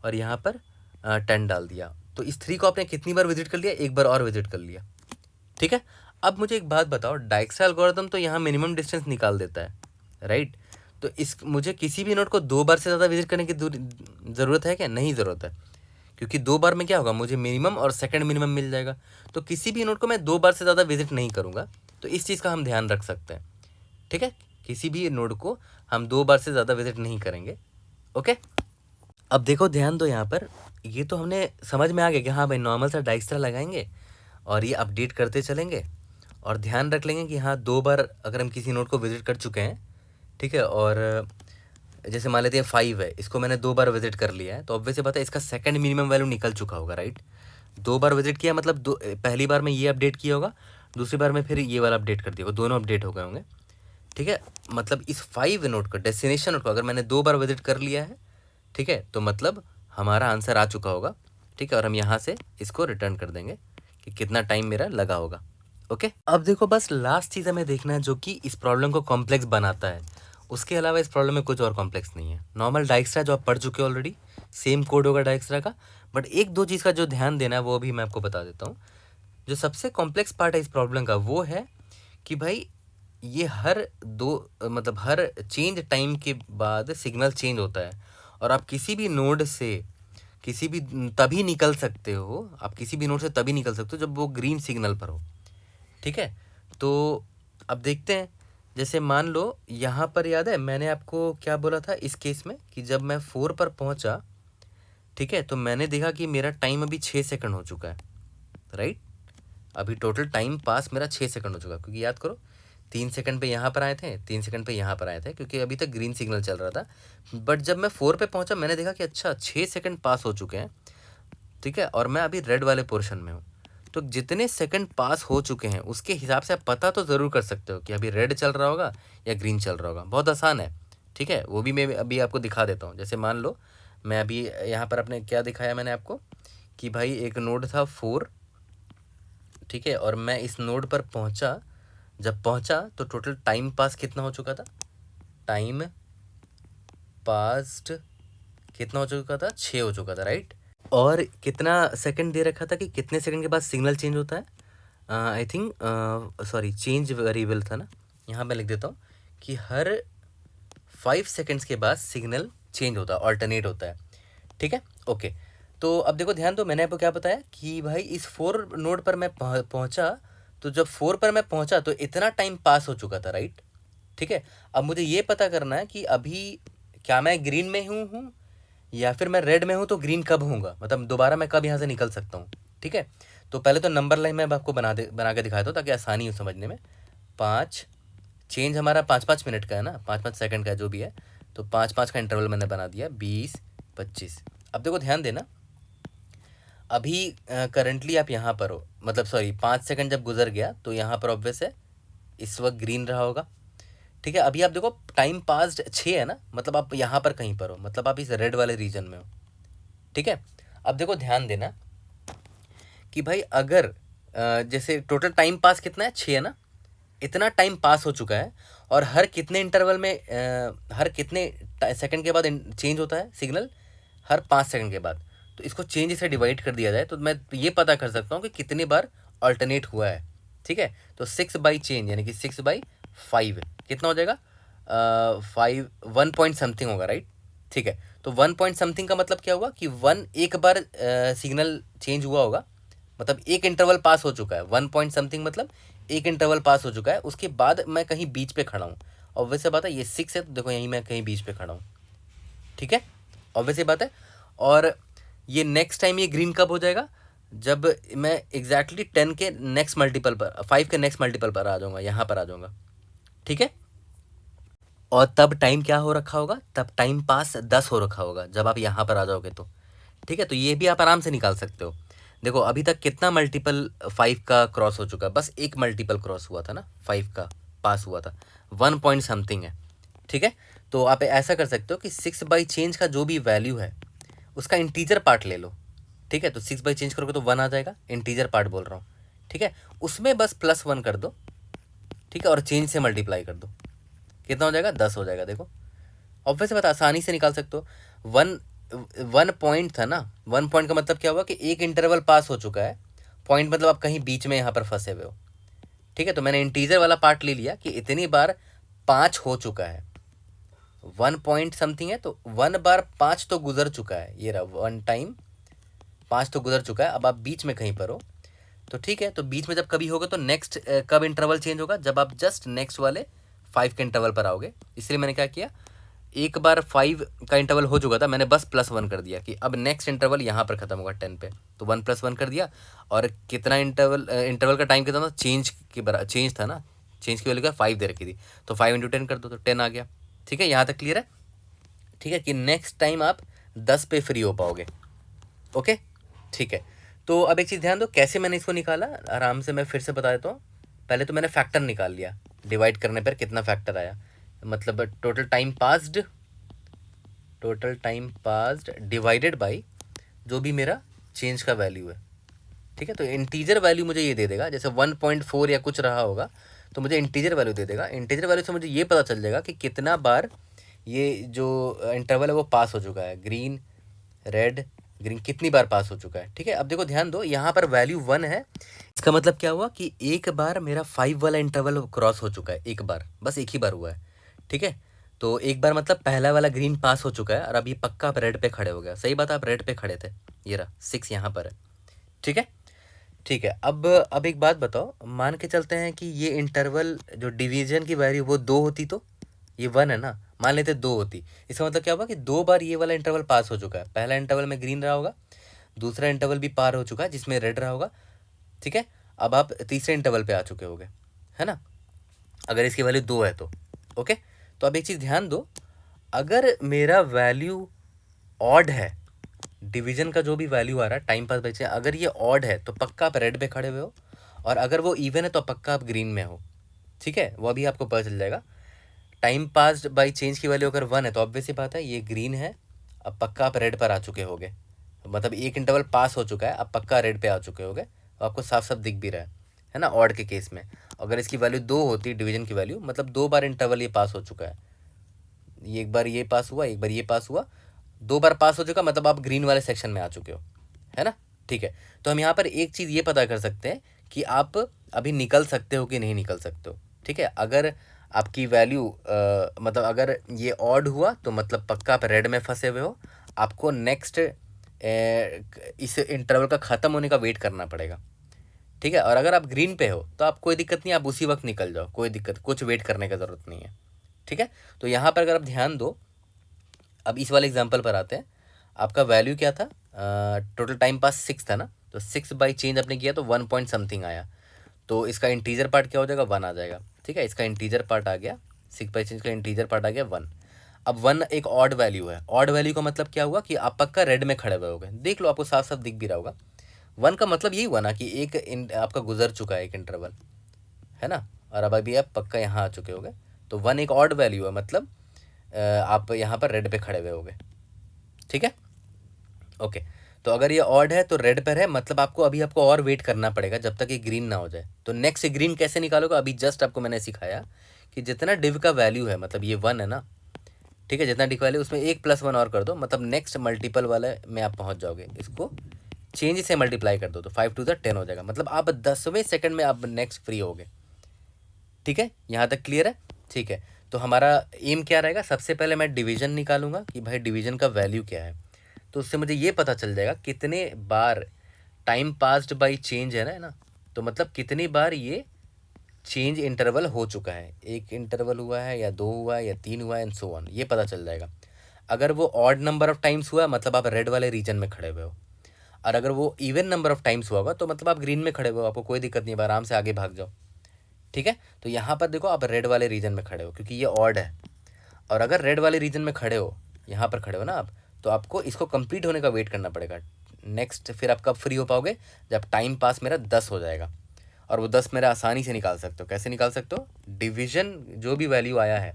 और यहाँ पर 10 डाल दिया, तो इस 3 को आपने कितनी बार विजिट कर लिया, एक बार और विजिट कर लिया, ठीक है। अब मुझे एक बात बताओ, डायगोनल एल्गोरिथम तो यहाँ मिनिमम डिस्टेंस निकाल देता है, राइट। तो मुझे किसी भी नोड को 2 बार से ज़्यादा विजिट करने की ज़रूरत है क्या, नहीं ज़रूरत है, क्योंकि 2 बार में क्या होगा, मुझे मिनिमम और सेकंड मिनिमम मिल जाएगा। तो किसी भी नोड को मैं 2 बार से ज़्यादा विजिट नहीं करूँगा, तो इस चीज़ का हम ध्यान रख सकते हैं, ठीक है। किसी भी नोड को हम 2 बार से ज़्यादा विजिट नहीं करेंगे, ओके। अब देखो ध्यान दो यहाँ पर, ये तो हमने समझ में आ गया कि हाँ भाई नॉर्मल सा डायगोनल लगाएंगे और ये अपडेट करते चलेंगे, और ध्यान रख लेंगे कि हाँ 2 बार अगर हम किसी नोड को विजिट कर चुके हैं, ठीक है, और जैसे मान लेते हैं 5 है, इसको मैंने 2 बार विजिट कर लिया है, तो ऑब्वियसली बात है इसका सेकंड मिनिमम वैल्यू निकल चुका होगा, राइट। 2 बार विजिट किया मतलब पहली बार में ये अपडेट किया होगा, दूसरी बार में फिर ये वाला अपडेट कर दिया होगा, दोनों अपडेट हो गए होंगे। ठीक है, मतलब इस 5 नोड को, डेस्टिनेशन नोड को अगर मैंने 2 बार विजिट कर लिया है, ठीक है, तो मतलब हमारा आंसर आ चुका होगा। ठीक है, और हम यहाँ से इसको रिटर्न कर देंगे कि कितना टाइम मेरा लगा होगा। ओके, अब देखो बस लास्ट चीज़ हमें देखना है जो कि इस प्रॉब्लम को कॉम्प्लेक्स बनाता है। उसके अलावा इस प्रॉब्लम में कुछ और कॉम्प्लेक्स नहीं है। नॉर्मल डाइक्स्ट्रा जो आप पढ़ चुके हो ऑलरेडी, सेम कोड होगा डाइक्स्ट्रा का, बट एक दो चीज़ का जो ध्यान देना है वो भी मैं आपको बता देता हूँ। जो सबसे कॉम्प्लेक्स पार्ट है इस प्रॉब्लम का वो है कि भाई ये हर मतलब हर चेंज टाइम के बाद सिग्नल चेंज होता है, और आप किसी भी नोड से तभी निकल सकते हो, आप किसी भी नोड से तभी निकल सकते हो जब वो ग्रीन सिग्नल पर हो। ठीक है, तो अब देखते हैं, जैसे मान लो यहाँ पर याद है मैंने आपको क्या बोला था इस केस में कि जब मैं 4 पर पहुँचा, ठीक है, तो मैंने देखा कि मेरा टाइम अभी 6 सेकंड हो चुका है, राइट। अभी टोटल टाइम पास मेरा 6 सेकंड हो चुका है, क्योंकि याद करो 3 सेकंड पे यहाँ पर आए थे, 3 सेकंड पे यहाँ पर आए थे, क्योंकि अभी तक ग्रीन सिग्नल चल रहा था। बट जब मैं 4 पे पहुँचा मैंने देखा कि अच्छा 6 सेकंड पास हो चुके हैं, ठीक है, और मैं अभी रेड वाले पोर्शन में हूँ। तो जितने सेकंड पास हो चुके हैं उसके हिसाब से आप पता तो ज़रूर कर सकते हो कि अभी रेड चल रहा होगा या ग्रीन चल रहा होगा। बहुत आसान है, ठीक है, वो भी मैं अभी आपको दिखा देता हूँ। जैसे मान लो मैं अभी यहाँ पर अपने क्या दिखाया मैंने आपको कि भाई एक नोड था 4, ठीक है, और मैं इस नोड पर पहुँचा, जब पहुँचा तो टोटल टाइम पास कितना हो चुका था, टाइम पास्ट कितना हो चुका था, 6 हो चुका था, राइट। और कितना सेकंड दे रखा था कि कितने सेकंड के बाद सिग्नल चेंज होता है, I think sorry change variable था ना, यहाँ मैं लिख देता हूँ कि हर 5 सेकंड्स के बाद सिग्नल चेंज होता है, ऑल्टरनेट होता है। ठीक है, ओके। तो अब देखो ध्यान दो, मैंने आपको क्या बताया कि भाई इस 4 नोड पर मैं पहुँचा, तो जब 4 पर मैं पहुँचा तो इतना टाइम पास हो चुका था, राइट। ठीक है, अब मुझे ये पता करना है कि अभी क्या मैं ग्रीन में हूँ या फिर मैं रेड में हूँ, तो ग्रीन कब होऊंगा, मतलब दोबारा मैं कब यहाँ से निकल सकता हूँ। ठीक है, तो पहले तो नंबर लाइन मैं आपको बना के दिखाया था ताकि आसानी हो समझने में। 5 चेंज हमारा 5-5 मिनट का है ना, 5-5 सेकंड का जो भी है, तो 5-5 का इंटरवल मैंने बना दिया, 20-25। अब देखो ध्यान देना, अभी करंटली आप यहाँ पर हो, मतलब सॉरी 5 सेकंड जब गुजर गया तो यहाँ पर ऑब्वियस है इस वक्त ग्रीन रहा होगा। ठीक है, अभी आप देखो टाइम पास्ड 6 है ना, मतलब आप यहाँ पर कहीं पर हो, मतलब आप इस रेड वाले रीजन में हो। ठीक है, अब देखो ध्यान देना कि भाई अगर जैसे टोटल टाइम पास कितना है, 6 है ना, इतना टाइम पास हो चुका है, और हर कितने इंटरवल में हर कितने सेकंड के बाद चेंज होता है सिग्नल, हर 5 सेकंड के बाद। तो इसको चेंज से डिवाइड कर दिया जाए तो मैं ये पता कर सकता हूँ कि कितनी बार अल्टरनेट हुआ है। ठीक है, तो 6 बाई चेंज यानी कि 6/5 कितना हो जाएगा, 5 1 पॉइंट समथिंग होगा, राइट। ठीक है, तो 1 पॉइंट समथिंग का मतलब क्या हुआ कि 1 एक बार सिग्नल चेंज हुआ होगा, मतलब एक इंटरवल पास हो चुका है। 1 पॉइंट समथिंग मतलब एक इंटरवल पास हो चुका है, उसके बाद मैं कहीं बीच पे खड़ा हूँ। और वैसे बात है ये 6 है, तो देखो यहीं मैं कहीं बीच पे खड़ा हूँ। ठीक है, ऑब्वियस बात है। और ये नेक्स्ट टाइम ये ग्रीन कब हो जाएगा, जब मैं एग्जैक्टली 10 के नेक्स्ट मल्टीपल पर, 5 के नेक्स्ट मल्टीपल पर आ जाऊँगा, यहाँ पर आ जाऊँगा। ठीक है, और तब टाइम क्या हो रखा होगा, तब टाइम पास 10 हो रखा होगा जब आप यहाँ पर आ जाओगे तो। ठीक है, तो ये भी आप आराम से निकाल सकते हो। देखो अभी तक कितना मल्टीपल 5 का क्रॉस हो चुका है, बस एक मल्टीपल क्रॉस हुआ था ना, 5 का पास हुआ था, 1 पॉइंट समथिंग है। ठीक है, तो आप ऐसा कर सकते हो कि 6 बाई चेंज का जो भी वैल्यू है उसका इंटीजर पार्ट ले लो। ठीक है, तो 6 बाई चेंज करोगे तो 1 आ जाएगा, इंटीजर पार्ट बोल रहा हूँ। ठीक है, उसमें बस +1 कर दो, ठीक है, और चेंज से मल्टीप्लाई कर दो, कितना हो जाएगा, 10 हो जाएगा। देखो ऑब्वियस बात, आसानी से निकाल सकते हो। 1 पॉइंट था ना, 1 पॉइंट का मतलब क्या हुआ कि एक इंटरवल पास हो चुका है, पॉइंट मतलब आप कहीं बीच में यहाँ पर फंसे हुए हो। ठीक है, तो मैंने इंटीजर वाला पार्ट ले लिया कि इतनी बार 5 हो चुका है, 1 पॉइंट समथिंग है, तो 1 बार 5 तो गुजर चुका है, ये रहा 1 टाइम 5 तो गुजर चुका है। अब आप बीच में कहीं पर हो, तो ठीक है, तो बीच में जब कभी होगा तो नेक्स्ट कब इंटरवल चेंज होगा, जब आप जस्ट नेक्स्ट वाले 5 के इंटरवल पर आओगे। इसलिए मैंने क्या किया, एक बार 5 का इंटरवल हो चुका था, मैंने बस +1 कर दिया कि अब नेक्स्ट इंटरवल यहाँ पर ख़त्म होगा 10 पे, तो 1 + 1 कर दिया। और कितना इंटरवल का टाइम कितना था, चेंज था ना, चेंज की वैल्यू क्या 5 दे रखी थी, तो 5 × 10 कर दो तो 10 आ गया। ठीक है, यहाँ तक क्लियर है। ठीक है, कि नेक्स्ट टाइम आप 10 पे फ्री हो पाओगे। ओके, ठीक है, तो अब एक चीज़ ध्यान दो कैसे मैंने इसको निकाला, आराम से मैं फिर से बता देता हूँ। पहले तो मैंने फैक्टर निकाल लिया, डिवाइड करने पर कितना फैक्टर आया, मतलब total time passed divided by जो भी मेरा चेंज का वैल्यू है। ठीक है, तो इंटीजर वैल्यू मुझे ये दे देगा, जैसे 1.4 या कुछ रहा होगा तो मुझे इंटीजर वैल्यू दे देगा। इंटीजर वैल्यू से मुझे ये पता चल जाएगा कि कितना बार ये जो इंटरवल है वो पास हो चुका है, ग्रीन रेड ग्रीन कितनी बार पास हो चुका है। ठीक है, अब देखो ध्यान दो, यहाँ पर वैल्यू 1 है, इसका मतलब क्या हुआ कि एक बार मेरा 5 वाला इंटरवल क्रॉस हो चुका है, एक बार, बस एक ही बार हुआ है। ठीक है, तो एक बार मतलब पहला वाला ग्रीन पास हो चुका है और अब ये पक्का आप रेड पे खड़े हो गया। सही बात है, आप रेड पे खड़े थे, ये रहा 6 यहाँ पर है। ठीक है, ठीक है, अब एक बात बताओ, मान के चलते हैं कि ये इंटरवल जो डिवीजन की वैल्यू वो 2 होती, तो ये 1 है ना, मान लेते 2 होती, इसका मतलब क्या होगा कि 2 बार ये वाला इंटरवल पास हो चुका है। पहला इंटरवल में ग्रीन रहा होगा, दूसरा इंटरवल भी पार हो चुका है जिसमें रेड रहा होगा। ठीक है, अब आप तीसरे इंटरवल पे आ चुके होगे, है ना, अगर इसकी वैल्यू 2 है तो। ओके, तो अब एक चीज़ ध्यान दो, अगर मेरा वैल्यू ऑड है, डिवीजन का जो भी वैल्यू आ रहा है टाइम पास बाई चेंज, अगर ये ऑड है तो पक्का आप रेड पे खड़े हुए हो, और अगर वो इवन है तो पक्का आप ग्रीन में हो। ठीक है, वो अभी आपको पता चल जाएगा। टाइम पास बाई चेंज की वैल्यू अगर 1 है तो ऑब्वियस ही बात है ये ग्रीन है, अब पक्का आप रेड पर आ चुके होगे, मतलब एक इंटरवल पास हो चुका है, अब पक्का रेड पे आ चुके होगे, तो आपको साफ साफ दिख भी रहा है ना, ऑड के केस में। अगर इसकी वैल्यू 2 होती डिवीजन की वैल्यू, मतलब 2 बार इंटरवल ये पास हो चुका है, ये एक बार ये पास हुआ, एक बार ये पास हुआ, 2 बार पास हो चुका, मतलब आप ग्रीन वाले सेक्शन में आ चुके हो, है ना। ठीक है, तो हम यहाँ पर एक चीज़ ये पता कर सकते हैं कि आप अभी निकल सकते हो कि नहीं निकल सकते हो। ठीक है, अगर आपकी वैल्यू मतलब अगर ये ऑड हुआ तो मतलब पक्का आप रेड में फंसे हुए हो, आपको नेक्स्ट इस इंटरवल का ख़त्म होने का वेट करना पड़ेगा। ठीक है, और अगर आप ग्रीन पे हो तो आप कोई दिक्कत नहीं, आप उसी वक्त निकल जाओ, कोई दिक्कत, कुछ वेट करने की ज़रूरत नहीं है। ठीक है, तो यहाँ पर अगर आप ध्यान दो, अब इस वाले एग्जांपल पर आते हैं। आपका वैल्यू क्या था, टोटल टाइम पास 6 था ना, तो 6 बाई चेंज आपने किया तो 1 पॉइंट समथिंग आया, तो इसका इंटीजर पार्ट क्या हो जाएगा, 1 आ जाएगा। ठीक है, इसका इंटीजर पार्ट आ गया, 6 बाई चेंज का इंटीजर पार्ट आ गया 1। अब 1 एक ऑड वैल्यू है, ऑड वैल्यू का मतलब क्या हुआ कि आप पक्का रेड में खड़े हुए होगे, देख लो आपको साफ साफ दिख भी रहा होगा। 1 का मतलब यही हुआ ना कि आपका गुजर चुका है एक इंटरवल, है ना, और अब अभी आप पक्का यहाँ आ चुके होगे, तो 1 एक ऑड वैल्यू है, मतलब आप यहाँ पर रेड पे खड़े हुए होगे। ठीक है, ओके, तो अगर ये ऑड है तो रेड पर है, मतलब आपको और वेट करना पड़ेगा जब तक ये ग्रीन ना हो जाए। तो नेक्स्ट ग्रीन कैसे निकालोगे, अभी जस्ट आपको मैंने सिखाया कि जितना डिव का वैल्यू है, मतलब ये 1 है ना, ठीक है, जितना डिव वैल्यू उसमें 1 + 1 और कर दो, मतलब नेक्स्ट मल्टीपल वाले में आप पहुंच जाओगे, इसको चेंज से मल्टीप्लाई कर दो तो 5 × 10 हो जाएगा, मतलब आप 10वें सेकंड में आप नेक्स्ट फ्री होगे। ठीक है, यहाँ तक क्लियर है। ठीक है, तो हमारा एम क्या रहेगा, सबसे पहले मैं डिवीजन निकालूंगा कि भाई डिवीजन का वैल्यू क्या है, तो उससे मुझे ये पता चल जाएगा कितने बार टाइम पास्ड बाई चेंज है ना, तो मतलब कितनी बार ये चेंज इंटरवल हो चुका है, एक इंटरवल हुआ है या 2 हुआ है या 3 हुआ है एंड सो ऑन, ये पता चल जाएगा। अगर वो ऑड नंबर ऑफ टाइम्स हुआ मतलब आप रेड वाले रीजन में खड़े हुए हो, और अगर वो इवन नंबर ऑफ टाइम्स हुआ होगा तो मतलब आप ग्रीन में खड़े हुए हो, आपको कोई दिक्कत नहीं है, आराम से आगे भाग जाओ। ठीक है, तो यहाँ पर देखो आप रेड वाले रीजन में खड़े हो क्योंकि ये ऑड है, और अगर रेड वाले रीजन में खड़े हो, यहाँ पर खड़े हो ना आप, तो आपको इसको कंप्लीट होने का वेट करना पड़ेगा। नेक्स्ट फिर आप कब फ्री हो पाओगे, जब टाइम पास मेरा 10 हो जाएगा, और वो 10 मेरा आसानी से निकाल सकते हो। कैसे निकाल सकते हो, डिवीजन जो भी वैल्यू आया है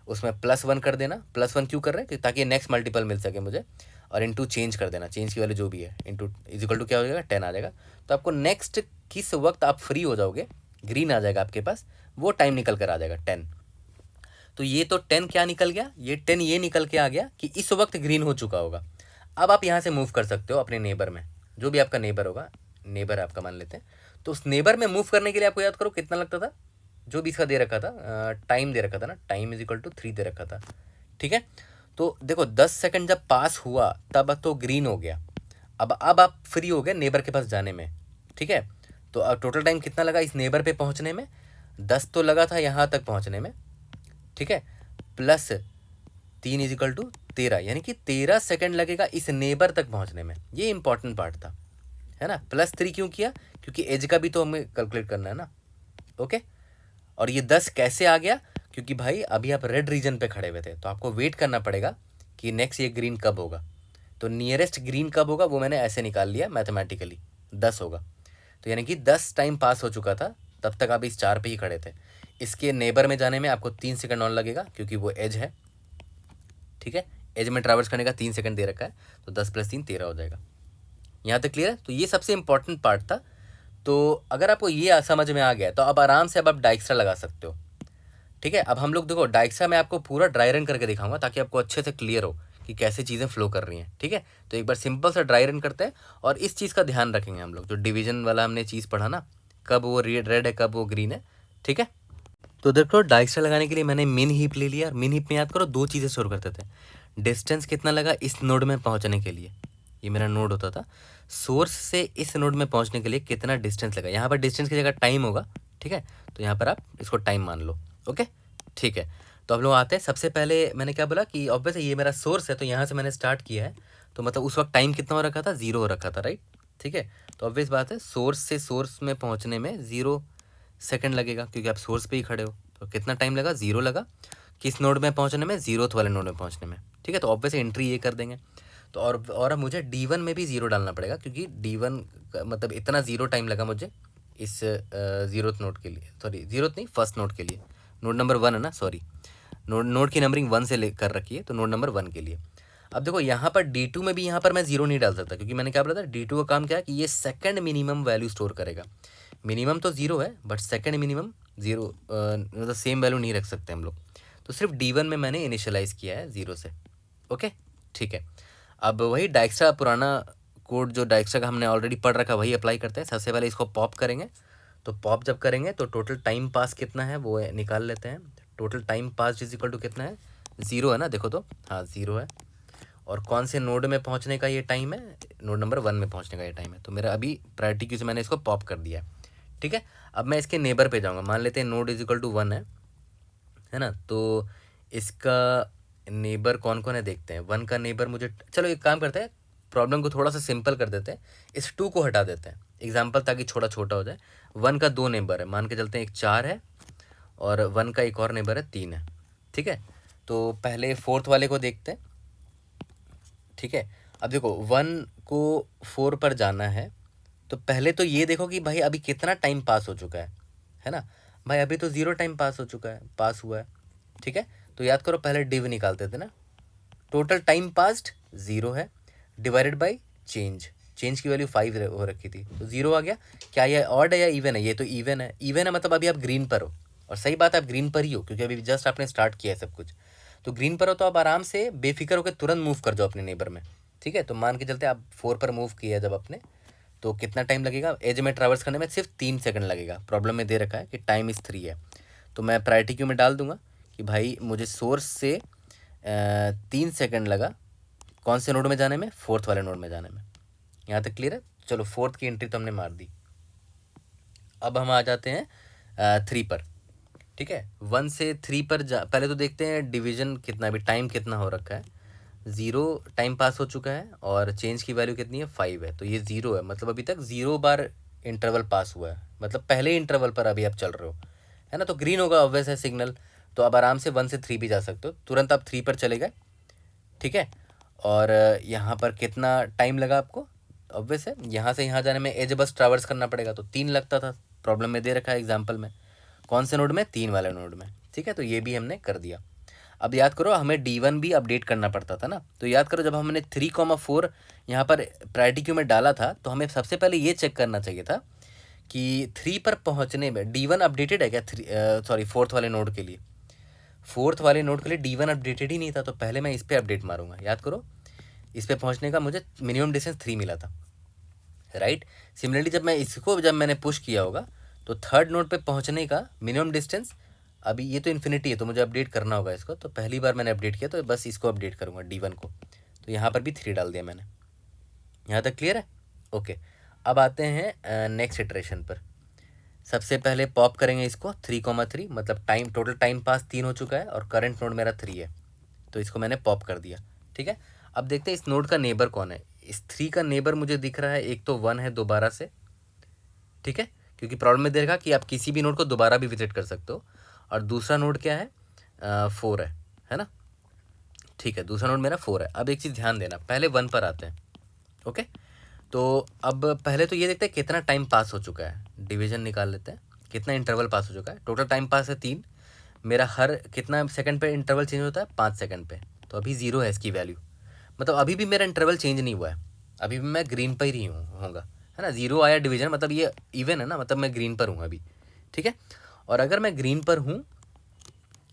उसमें +1 कर देना, +1 क्यों कर रहे हैं, ताकि नेक्स्ट मल्टीपल मिल सके मुझे, और इंटू चेंज कर देना, चेंज की वैल्यू जो भी है इंटू इजिकल टू क्या हो जाएगा, 10 आ जाएगा। तो आपको नेक्स्ट किस वक्त आप फ्री हो जाओगे, ग्रीन आ जाएगा आपके पास, वो टाइम निकल कर आ जाएगा 10। तो ये तो 10 क्या निकल गया, ये 10 ये निकल के आ गया कि इस वक्त ग्रीन हो चुका होगा। अब आप यहाँ से मूव कर सकते हो अपने नेबर में, जो भी आपका नेबर होगा, नेबर आपका मान लेते हैं, तो उस नेबर में मूव करने के लिए आपको याद करो कितना लगता था, जो भी इसका दे रखा था, टाइम दे रखा था ना, टाइम = 3 दे रखा था। ठीक है, तो देखो 10 सेकंड जब पास हुआ तब तो ग्रीन हो गया, अब आप फ्री हो गए नेबर के पास जाने में। ठीक है, तो अब टोटल टाइम कितना लगा इस नेबर पे पहुंचने में, 10 तो लगा था यहाँ तक पहुंचने में। ठीक है, +3 = 13, यानी कि 13 सेकंड लगेगा इस नेबर तक पहुंचने में, ये इंपॉर्टेंट पार्ट था, है ना। +3 क्यों किया, क्योंकि एज का भी तो हमें कैलकुलेट करना है ना। ओके, और ये 10 कैसे आ गया, क्योंकि भाई अभी आप रेड रीजन पे खड़े हुए थे, तो आपको वेट करना पड़ेगा कि नेक्स्ट ये ग्रीन कब होगा, तो नियरेस्ट ग्रीन कब होगा वो मैंने ऐसे निकाल लिया मैथमेटिकली। 10 होगा। तो यानी कि 10 टाइम पास हो चुका था, तब तक आप इस 4 पे ही खड़े थे। इसके नेबर में जाने में आपको 3 सेकंड और लगेगा क्योंकि वो एज है, ठीक है। एज में ट्रैवर्स करने का 3 सेकंड दे रखा है, तो 10 + 3 13 हो जाएगा। यहाँ तक क्लियर है? तो ये सबसे इंपॉर्टेंट पार्ट था। तो अगर आपको ये समझ में आ गया तो अब आराम से अब आप डाइक्स्ट्रा लगा सकते हो, ठीक है। अब हम लोग देखो डाइक्स्ट्रा में आपको पूरा ड्राई रन करके दिखाऊंगा ताकि आपको अच्छे से क्लियर हो कि कैसे चीज़ें फ्लो कर रही हैं, ठीक है। तो एक बार सिंपल सा ड्राई रन करते हैं और इस चीज़ का ध्यान रखेंगे हम लोग, जो डिवीजन वाला हमने चीज़ पढ़ा ना, कब वो रेड है कब वो ग्रीन है, ठीक है। तो देखो डाइक्स्ट्रा लगाने के लिए मैंने मिन हीप ले लिया। मिन हीप में याद करो 2 चीज़ें स्टोर करते थे। डिस्टेंस कितना लगा इस नोड में पहुंचने के लिए, ये मेरा नोड होता था। सोर्स से इस नोड में पहुंचने के लिए कितना डिस्टेंस लगा, यहाँ पर डिस्टेंस की जगह टाइम होगा, ठीक है। तो यहाँ पर आप इसको टाइम मान लो, ओके, ठीक है। तो अब लोग आते हैं, सबसे पहले मैंने क्या बोला कि ऑब्वियस ये मेरा सोर्स है, तो यहाँ से मैंने स्टार्ट किया है, तो मतलब उस वक्त टाइम कितना हो रखा था, 0 हो रखा था, राइट, ठीक है। तो ऑब्वियस बात है सोर्स से सोर्स में पहुँचने में 0 सेकंड लगेगा क्योंकि आप सोर्स पे ही खड़े हो। तो कितना टाइम लगा, 0 लगा। किस नोड में पहुंचने में, 0th वाले नोड में पहुंचने में, ठीक है। तो ऑब्वियस एंट्री ये कर देंगे। तो और अब मुझे D1 में भी 0 डालना पड़ेगा क्योंकि D1 मतलब इतना 0 टाइम लगा मुझे इस 0th नोड के लिए, सॉरी 0th नहीं, फर्स्ट नोड के लिए। नोड नंबर 1 है ना, सॉरी, नोड की नंबरिंग 1 से ले कर रखी है, तो नोड नंबर 1 के लिए। अब देखो यहाँ पर D2 में भी यहाँ पर मैं 0 नहीं डाल सकता क्योंकि मैंने क्या बोला था, D2 का काम क्या है कि ये सेकंड मिनिमम वैल्यू स्टोर करेगा। मिनिमम तो 0 है बट सेकंड मिनिमम 0, मतलब सेम वैल्यू नहीं रख सकते हम लोग। तो सिर्फ D1 में मैंने इनिशियलाइज़ किया है 0 से, ओके, ठीक है। अब वही डाइक्स्ट्रा पुराना कोड जो डाइक्स्ट्रा का हमने ऑलरेडी पढ़ रखा वही अप्लाई करते हैं। सबसे पहले इसको पॉप करेंगे, तो पॉप जब करेंगे तो टोटल टाइम पास कितना है वो निकाल लेते हैं। Total time pass is equal to कितना है, 0 है ना, देखो तो हाँ 0 है। और कौन से नोड में पहुंचने का ये टाइम है, नोड नंबर 1 में पहुंचने का ये टाइम है। तो मेरा अभी प्रायोरिटी क्यू से मैंने इसको पॉप कर दिया है, ठीक है। अब मैं इसके नेबर पे जाऊंगा, मान लेते हैं नोड इज इक्वल टू 1 है ना। तो इसका नेबर कौन कौन है देखते हैं। 1 का नेबर मुझे, चलो एक काम करते हैं, प्रॉब्लम को थोड़ा सा सिंपल कर देते हैं, इस 2 को हटा देते हैं एग्जाम्पल ताकि छोटा छोटा हो जाए। 1 का 2 नेबर है, मान के चलते हैं एक 4 है और 1 का एक और नेबर है 3 है, ठीक है। तो पहले 4th वाले को देखते हैं, ठीक है। अब देखो 1 को 4 पर जाना है, तो पहले तो ये देखो कि भाई अभी कितना टाइम पास हो चुका है ना। भाई अभी तो 0 टाइम पास हो चुका है, पास हुआ है, ठीक है। तो याद करो पहले डिव निकालते थे ना, टोटल टाइम पास्ड 0 है डिवाइडेड बाई चेंज की वैल्यू 5 हो रखी थी, तो 0 आ गया। क्या ये ऑड है या इवन है, ये तो इवन है। इवन है मतलब अभी आप ग्रीन पर हो, और सही बात है आप ग्रीन पर ही हो क्योंकि अभी जस्ट आपने स्टार्ट किया है सब कुछ। तो ग्रीन पर हो तो आप आराम से बेफिक्र होकर तुरंत मूव कर जाओ अपने नेबर में, ठीक है। तो मान के चलते आप 4 पर मूव किया जब आपने, तो कितना टाइम लगेगा, एज में ट्रैवर्स करने में सिर्फ 3 सेकंड लगेगा। प्रॉब्लम में दे रखा है कि टाइम इज़ 3 है, तो मैं प्रायोरिटी क्यू में डाल दूंगा कि भाई मुझे सोर्स से 3 सेकंड लगा कौन से नोड में जाने में, 4th वाले नोड में जाने में। यहाँ तक क्लियर है। चलो 4th की एंट्री तो हमने मार दी। अब हम आ जाते हैं 3 पर, ठीक है। 1 से 3 पर पहले तो देखते हैं डिवीजन कितना, अभी टाइम कितना हो रखा है, 0 टाइम पास हो चुका है और चेंज की वैल्यू कितनी है, 5 है। तो ये 0 है, मतलब अभी तक 0 बार इंटरवल पास हुआ है, मतलब पहले इंटरवल पर अभी आप चल रहे हो, है ना। तो ग्रीन होगा ऑब्वियस है सिग्नल, तो अब आराम से 1 से 3 भी जा सकते हो, तुरंत आप 3 पर चले गए, ठीक है। और यहाँ पर कितना टाइम लगा आपको, ऑब्वियस है यहाँ से यहाँ जाने में एज बस ट्रैवर्स करना पड़ेगा, तो 3 लगता था, प्रॉब्लम में दे रखा है एग्जाम्पल में। कौन से नोड में, 3 वाले नोड में, ठीक है। तो ये भी हमने कर दिया। अब याद करो हमें D1 भी अपडेट करना पड़ता था ना, तो याद करो जब हमने 3,4 यहाँ पर प्रायोरिटी क्यू में डाला था, तो हमें सबसे पहले ये चेक करना चाहिए था कि 3 पर पहुँचने में D1 अपडेटेड है क्या, सॉरी 4th वाले नोड के लिए। 4th वाले नोड के लिए D1 अपडेटेड ही नहीं था, तो पहले मैं इस पर अपडेट मारूंगा। याद करो इस पर पहुँचने का मुझे मिनिमम डिस्टेंस 3 मिला था, राइट। सिमिलरली जब मैंने पुश किया होगा तो 3rd नोड पे पहुंचने का मिनिमम डिस्टेंस, अभी ये तो इन्फिनिटी है तो मुझे अपडेट करना होगा इसको, तो पहली बार मैंने अपडेट किया तो बस इसको अपडेट करूँगा D1 को, तो यहाँ पर भी 3 डाल दिया मैंने। यहाँ तक क्लियर है, ओके। अब आते हैं नेक्स्ट इटरेशन पर। सबसे पहले पॉप करेंगे इसको 3,3, मतलब टोटल टाइम पास 3 हो चुका है और करंट नोड मेरा 3 है, तो इसको मैंने पॉप कर दिया, ठीक है। अब देखते हैं इस नोड का नेबर कौन है। इस 3 का नेबर मुझे दिख रहा है, एक तो 1 है दोबारा से, ठीक है, क्योंकि प्रॉब्लम में देखा कि आप किसी भी नोड को दोबारा भी विजिट कर सकते हो। और दूसरा नोड क्या है, 4 है ना, ठीक है। दूसरा नोड मेरा 4 है। अब एक चीज़ ध्यान देना, पहले 1 पर आते हैं, ओके। तो अब पहले तो ये देखते हैं कितना टाइम पास हो चुका है, डिवीजन निकाल लेते हैं, कितना इंटरवल पास हो चुका है। टोटल टाइम पास है 3, मेरा हर कितना सेकंड पे इंटरवल चेंज होता है, 5 सेकंड पे, तो अभी 0 है इसकी वैल्यू, मतलब अभी भी मेरा इंटरवल चेंज नहीं हुआ है, अभी भी मैं ग्रीन पर ही होऊंगा, है ना। 0 आया डिवीजन, मतलब ये इवन है ना, मतलब मैं ग्रीन पर हूँ अभी, ठीक है। और अगर मैं ग्रीन पर हूँ,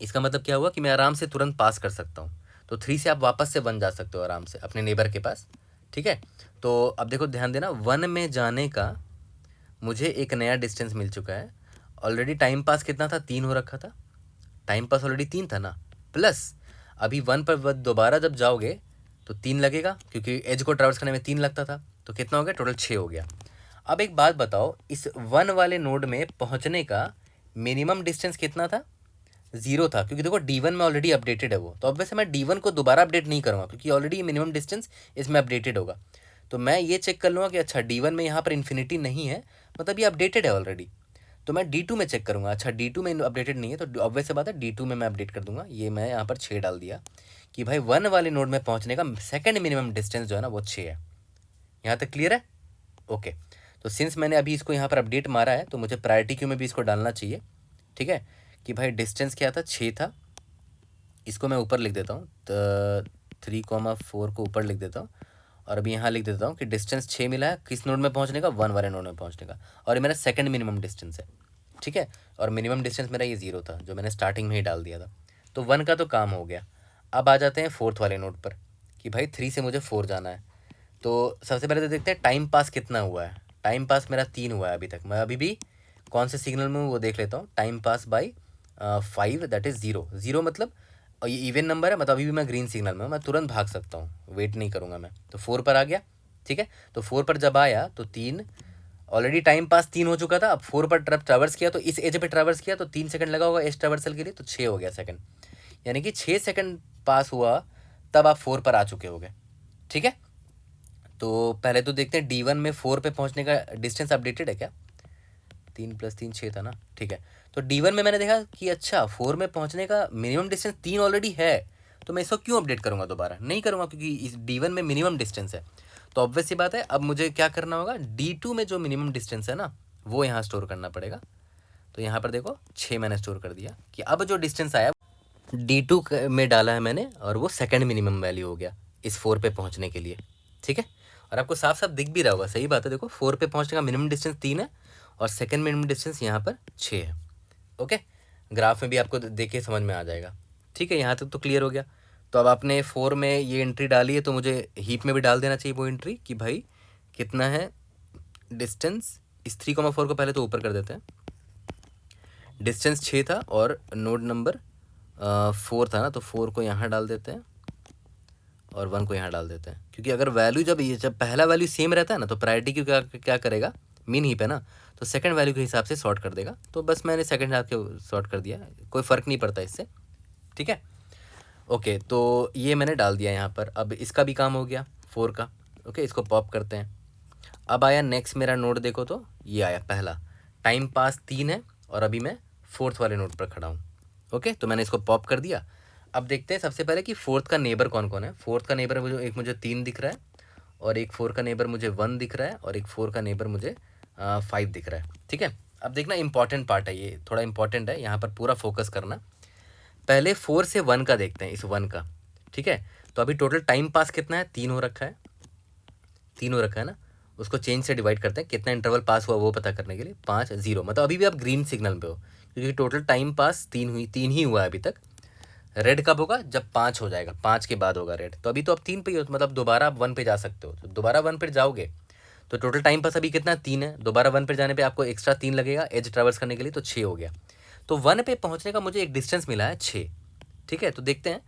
इसका मतलब क्या हुआ कि मैं आराम से तुरंत पास कर सकता हूँ। तो 3 से आप वापस से 1 जा सकते हो आराम से अपने नेबर के पास, ठीक है। तो अब देखो ध्यान देना, 1 में जाने का मुझे एक नया डिस्टेंस मिल चुका है। ऑलरेडी टाइम पास कितना था, 3 हो रखा था, टाइम पास ऑलरेडी 3 था ना, प्लस अभी 1 पर दोबारा जब जाओगे तो 3 लगेगा, क्योंकि एज को ट्रैवर्स करने में 3 लगता था, तो कितना हो गया, टोटल 6 हो गया। अब एक बात बताओ, इस 1 वाले नोड में पहुंचने का मिनिमम डिस्टेंस कितना था, 0 था, क्योंकि देखो D1 में ऑलरेडी अपडेटेड है वो, तो अब वैसे मैं D1 को दोबारा अपडेट नहीं करूँगा, क्योंकि ऑलरेडी मिनिमम डिस्टेंस इसमें अपडेटेड होगा। तो मैं ये चेक कर लूँगा कि अच्छा D1 में यहाँ पर इन्फिनिटी नहीं है, मतलब ये अपडेटेड है ऑलरेडी, तो मैं D2 में चेक करूँगा, अच्छा D2 में अपडेटेड नहीं है, तो ऑब्वियस सी बात है D2 में मैं अपडेट कर दूंगा। ये मैं यहाँ पर 6 डाल दिया कि भाई 1 वाले नोड में पहुँचने का सेकेंड मिनिमम डिस्टेंस जो है ना वो 6 है। यहाँ तक क्लियर है? ओके। तो सिंस मैंने अभी इसको यहाँ पर अपडेट मारा है, तो मुझे प्रायोरिटी क्यू में भी इसको डालना चाहिए, ठीक है, कि भाई डिस्टेंस क्या था, 6 था। इसको मैं ऊपर लिख देता हूँ, तो 3,4 को ऊपर लिख देता हूँ, और अभी यहाँ लिख देता हूँ कि डिस्टेंस 6 मिला है किस नोड में पहुँचने का, 1 वाले नोड में पहुँचने का, और ये मेरा सेकंड मिनिमम डिस्टेंस है, ठीक है। और मिनिमम डिस्टेंस मेरा ये 0 था, जो मैंने स्टार्टिंग में ही डाल दिया था। तो 1 का तो काम हो गया। अब आ जाते हैं 4th वाले नोड पर, कि भाई 3 से मुझे 4 जाना है। तो सबसे पहले तो देखते हैं टाइम पास कितना हुआ है। टाइम पास मेरा 3 हुआ है अभी तक, मैं अभी भी कौन से सिग्नल में हूँ वो देख लेता हूँ। Time pass by 5, that is 0 मतलब ये इवन नंबर है, मतलब अभी भी मैं ग्रीन सिग्नल में हूँ, मैं तुरंत भाग सकता हूँ, वेट नहीं करूँगा मैं। तो 4 पर आ गया, ठीक है। तो 4 पर जब आया तो 3, ऑलरेडी टाइम पास 3 हो चुका था, अब 4 पर ट्रैवर्स किया, तो इस एज पे ट्रैवर्स किया तो 3 सेकंड लगा होगा एज ट्रैवर्सल के लिए, तो 6 हो गया सेकंड, यानी कि 6 सेकंड पास हुआ तब आप 4 पर आ चुके होगे, ठीक है। तो पहले तो देखते हैं D1 में 4 पे पहुंचने का डिस्टेंस अपडेटेड है क्या, 3 + 3 6 था ना, ठीक है। तो D1 में मैंने देखा कि अच्छा 4 में पहुंचने का मिनिमम डिस्टेंस 3 ऑलरेडी है, तो मैं इसको क्यों अपडेट करूंगा, दोबारा नहीं करूंगा, क्योंकि इस D1 में मिनिमम डिस्टेंस है। तो ऑब्वियस सी बात है, अब मुझे क्या करना होगा, D2 में जो मिनिमम डिस्टेंस है ना वो यहाँ स्टोर करना पड़ेगा। तो यहाँ पर देखो 6 मैंने स्टोर कर दिया, कि अब जो डिस्टेंस आया D2 में डाला है मैंने, और वो सेकेंड मिनिमम वैल्यू हो गया इस 4 पे पहुँचने के लिए, ठीक है। और आपको साफ साफ दिख भी रहा होगा, सही बात है, देखो 4 पे पहुँचने का मिनिमम डिस्टेंस 3 है, और सेकेंड मिनिमम डिस्टेंस यहाँ पर 6 है। ओके, ग्राफ में भी आपको देख के समझ में आ जाएगा, ठीक है। यहाँ तक तो क्लियर हो गया। तो अब आपने 4 में ये एंट्री डाली है, तो मुझे हीप में भी डाल देना चाहिए वो एंट्री, कि भाई कितना है डिस्टेंस। इस 3,4 को पहले तो ऊपर कर देते हैं, डिस्टेंस 6 था और नोड नंबर 4 था ना, तो 4 को यहाँ डाल देते हैं और 1 को यहाँ डाल देते हैं, क्योंकि अगर वैल्यू जब पहला वैल्यू सेम रहता है ना, तो प्रायोरिटी क्यू क्या करेगा, मीन हीप है ना, तो सेकंड वैल्यू के हिसाब से सॉर्ट कर देगा। तो बस मैंने सेकंड हाफ के सॉर्ट कर दिया, कोई फ़र्क नहीं पड़ता इससे, ठीक है। ओके, तो ये मैंने डाल दिया यहाँ पर। अब इसका भी काम हो गया 4 का। ओके, इसको पॉप करते हैं। अब आया नेक्स्ट मेरा नोड, देखो तो ये आया पहला, टाइम पास 3 है, और अभी मैं 4th वाले नोड पर खड़ा हूँ। ओके, तो मैंने इसको पॉप कर दिया। अब देखते हैं सबसे पहले कि 4th का नेबर कौन कौन है। 4th का नेबर मुझे 3 दिख रहा है, और एक 4 का नेबर मुझे 1 दिख रहा है, और एक 4 का नेबर मुझे 5 दिख रहा है, ठीक है। अब देखना इंपॉर्टेंट पार्ट है, ये थोड़ा इंपॉर्टेंट है, यहाँ पर पूरा फोकस करना। पहले 4 से 1 का देखते हैं, इस 1 का, ठीक है। तो अभी टोटल टाइम पास कितना है, 3 हो रखा है, 3 हो रखा है ना। उसको चेंज से डिवाइड करते हैं, कितना इंटरवल पास हुआ वो पता करने के लिए। 5 0, मतलब अभी भी आप ग्रीन सिग्नल पे हो, क्योंकि टोटल टाइम पास 3 ही हुआ है अभी तक। रेड कब होगा, जब 5 हो जाएगा, 5 के बाद होगा रेड। तो अभी तो आप 3 पे ही हो, मतलब दोबारा आप 1 पे जा सकते हो। तो दोबारा 1 पे जाओगे तो टोटल टाइम पास अभी कितना, 3 है। दोबारा 1 पे जाने पे आपको एक्स्ट्रा 3 लगेगा एज ट्रैवर्स करने के लिए, तो 6 हो गया। तो 1 पे पहुंचने का मुझे एक डिस्टेंस मिला है 6, ठीक है। तो देखते हैं,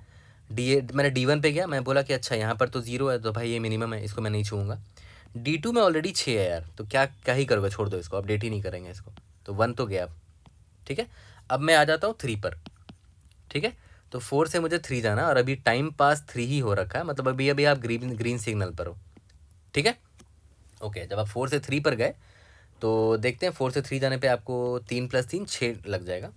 मैंने D1 पे गया, मैं बोला कि अच्छा यहाँ पर तो 0 है, तो भाई ये मिनिमम है, इसको मैं नहीं छूँगा। D2 में ऑलरेडी 6 है यार, तो क्या ही करोगे, छोड़ दो इसको, अपडेट ही नहीं करेंगे इसको। तो 1 तो गया, ठीक है। अब मैं आ जाता हूँ 3 पर, ठीक है। तो 4 से मुझे 3 जाना, और अभी टाइम पास 3 ही हो रखा है, मतलब अभी आप ग्रीन सिग्नल पर हो, ठीक है। ओके, जब आप 4 से 3 पर गए तो देखते हैं 4 से 3 जाने पे आपको 3 + 3 6 लग जाएगा।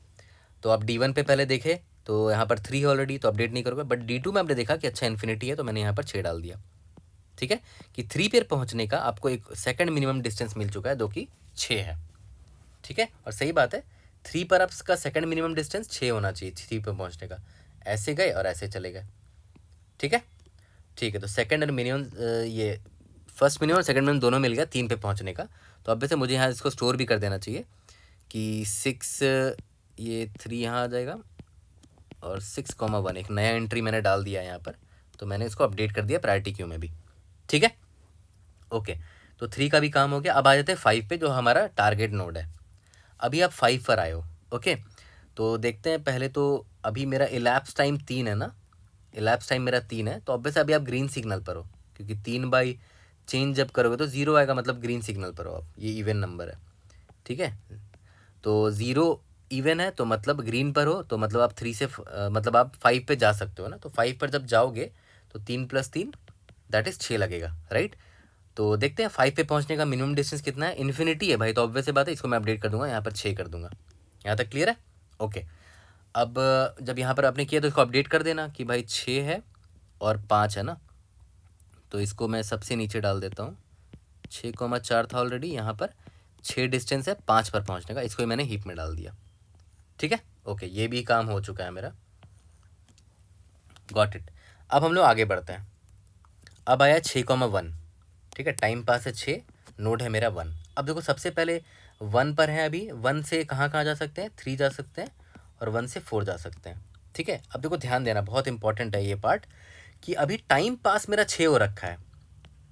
तो आप D1 पे पहले देखे तो यहाँ पर 3 है ऑलरेडी, तो अपडेट नहीं करोगे। बट D2 में आपने देखा कि अच्छा इन्फिनिटी है, तो मैंने यहाँ पर 6 डाल दिया, ठीक है, कि 3 पे पहुंचने का आपको एक सेकंड मिनिमम डिस्टेंस मिल चुका है जो कि 6 है। ठीक है, और सही बात है, 3 पर आपका सेकंड मिनिमम डिस्टेंस 6 होना चाहिए 3 पे पहुंचने का। ऐसे गए और ऐसे चले गए। ठीक है, ठीक है, तो सेकंड और मिनिमम ये फर्स्ट मिनिमम और सेकंड मिनिमम दोनों मिल गया 3 पे पहुंचने का। तो अब वैसे मुझे यहाँ इसको स्टोर भी कर देना चाहिए कि 6 ये 3 यहाँ आ जाएगा और 6,1 एक नया एंट्री मैंने डाल दिया है यहाँ पर। तो मैंने इसको अपडेट कर दिया प्रायोरिटी क्यू में भी। ठीक है, ओके, तो 3 का भी काम हो गया। अब आ जाते हैं 5 पे जो हमारा टारगेट नोड है। अभी आप 5 पर आए हो। ओके, तो देखते हैं पहले तो अभी मेरा इलैप्स टाइम 3 है ना, इलैप्स टाइम मेरा 3 है, तो ऑब्वियस अभी आप ग्रीन सिग्नल पर हो, क्योंकि 3 बाई चेंज जब करोगे तो 0 आएगा, मतलब ग्रीन सिग्नल पर हो आप, ये इवन नंबर है। ठीक है, तो 0 इवन है तो मतलब ग्रीन पर हो, तो मतलब आप 3 से मतलब आप 5 पे जा सकते हो ना। तो 5 पर जब जाओगे तो 3 + 3 दैट इज़ 6 लगेगा, राइट। तो देखते हैं 5 पे पहुंचने का मिनिमम डिस्टेंस कितना है। इन्फिनिटी है भाई, तो ऑब्वियस बात है, इसको मैं अपडेट कर दूंगा, यहाँ पर 6 कर दूंगा। यहाँ तक क्लियर है? ओके, अब जब यहाँ पर आपने किया तो इसको अपडेट कर देना कि भाई 6 है और 5 है ना। तो इसको मैं सबसे नीचे डाल देता हूँ। 6,4 था ऑलरेडी, यहाँ पर 6 डिस्टेंस है 5 पर पहुँचने का, इसको मैंने हीप में डाल दिया। ठीक है, ओके, ये भी काम हो चुका है मेरा। Got it. अब हम लोग आगे बढ़ते हैं। अब आया 6,1। ठीक है, टाइम पास है 6, नोड है मेरा 1। अब देखो सबसे पहले 1 पर है, अभी 1 से कहाँ कहाँ जा सकते हैं, 3 जा सकते हैं और 1 से 4 जा सकते हैं। ठीक है, अब देखो ध्यान देना, बहुत इंपॉर्टेंट है ये पार्ट, कि अभी टाइम पास मेरा 6 हो रखा है।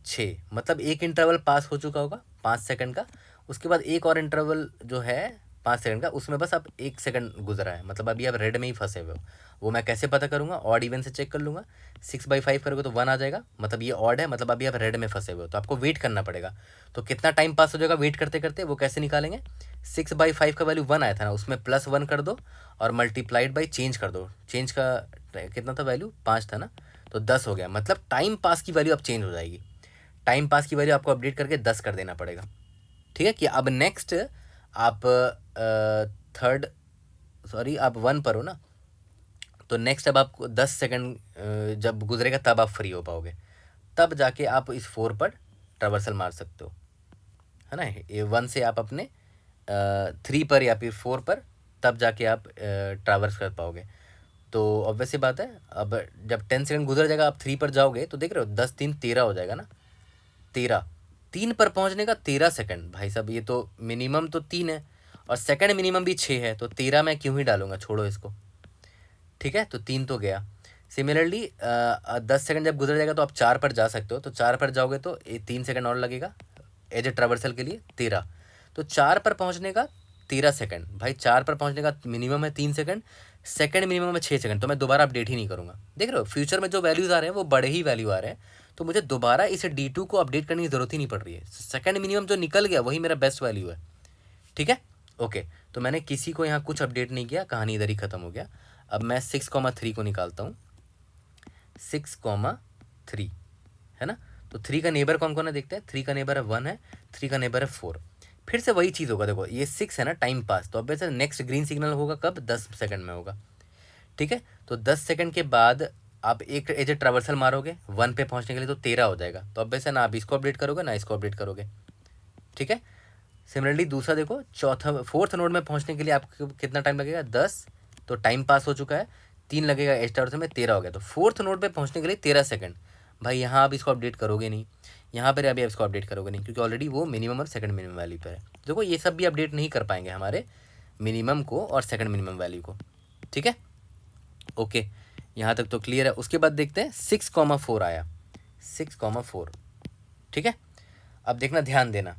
6 मतलब एक इंटरवल पास हो चुका होगा 5 सेकंड का, उसके बाद एक और इंटरवल जो है 5 सेकंड का, उसमें बस अब 1 सेकंड गुजरा है, मतलब अभी आप रेड में ही फंसे हुए हो। वो मैं कैसे पता करूँगा, ऑड इवन से चेक कर लूँगा। 6/5 करोगे तो 1 आ जाएगा, मतलब ये ऑड है, मतलब अभी आप रेड में फंसे हुए हो, तो आपको वेट करना पड़ेगा। तो कितना टाइम पास हो जाएगा वेट करते करते, वो कैसे निकालेंगे। 6/5 का वैल्यू 1 आया था ना, उसमें +1 कर दो और मल्टीप्लाइड बाई चेंज कर दो। चेंज का कितना था वैल्यू, 5 था ना, तो 10 हो गया, मतलब टाइम पास की वैल्यू अब चेंज हो जाएगी। टाइम पास की वैल्यू आपको अपडेट करके 10 कर देना पड़ेगा। ठीक है, कि अब नेक्स्ट आप थर्ड सॉरी आप 1 पर हो ना, तो नेक्स्ट अब आपको 10 सेकंड जब गुजरेगा तब आप फ्री हो पाओगे, तब जाके आप इस 4 पर ट्रावर्सल मार सकते हो, है ना। ये 1 से आप अपने 3 पर या फिर 4 पर, तब जाके आप ट्रावर्स कर पाओगे। तो ऑब्वियस सी बात है, अब जब 10 सेकंड गुजर जाएगा आप 3 पर जाओगे, तो देख रहे हो 10 3 13 हो जाएगा ना। 13, 3 पर पहुंचने का 13 सेकंड, भाई साहब ये तो मिनिमम तो 3 है और सेकंड मिनिमम भी 6 है, तो 13 मैं क्यों ही डालूंगा, छोड़ो इसको। ठीक है, तो 3 तो गया। सिमिलरली 10 सेकंड जब गुजर जाएगा तो आप 4 पर जा सकते हो, तो 4 पर जाओगे तो 3 सेकंड और लगेगा एज ए ट्रावर्सल के लिए 13। तो 4 पर पहुंचने का 13 सेकंड, भाई 4 पर पहुंचने का मिनिमम है 3 सेकंड, सेकंड मिनिमम है 6 सेकंड, तो मैं दोबारा अपडेट ही नहीं करूँगा। देख रहे हो फ्यूचर में जो वैल्यूज़ आ रहे हैं वो बड़े ही वैल्यू आ रहे हैं, तो मुझे दोबारा इस D2 को अपडेट करने की ज़रूरत ही नहीं पड़ रही है। सेकंड मिनिमम जो निकल गया वही मेरा बेस्ट वैल्यू है। ठीक है, ओके, तो मैंने किसी को यहाँ कुछ अपडेट नहीं किया, कहानी इधर ही ख़त्म हो गया। अब मैं 6,3 को निकालता हूँ। 6,3 है ना, तो 3 का नेबर कौन कौन है देखते हैं। 3 का नेबर है 1 है, 3 का नेबर है 4। फिर से वही चीज़ होगा, देखो ये 6 है ना टाइम पास, तो अब वैसे नेक्स्ट ग्रीन सिग्नल होगा कब, 10 सेकंड में होगा। ठीक है, तो 10 सेकंड के बाद आप एक एज ए ट्रावर्सल मारोगे 1 पे पहुंचने के लिए, तो 13 हो जाएगा। तो अब वैसे ना आप इसको अपडेट करोगे ना इसको अपडेट करोगे। ठीक है, सिमिलरली दूसरा देखो, चौथा 4th नोड में पहुंचने के लिए आपको कितना टाइम लगेगा, 10, तो टाइम पास हो चुका है, 3 लगेगा एज ट्रावर्सल में, 13 हो गया। तो 4th नोड पे पहुंचने के लिए 13 सेकंड, भाई यहाँ आप इसको अपडेट करोगे नहीं, यहाँ पर अभी आप इसको अपडेट करोगे नहीं, क्योंकि ऑलरेडी वो मिनिमम और सेकंड मिनिमम वैल्यू पर है। देखो ये सब भी अपडेट नहीं कर पाएंगे हमारे मिनिमम को और सेकंड मिनिमम वैल्यू को। ठीक है, ओके, यहाँ तक तो क्लियर है। उसके बाद देखते हैं 6,4 आया, 6,4। ठीक है, अब देखना ध्यान देना,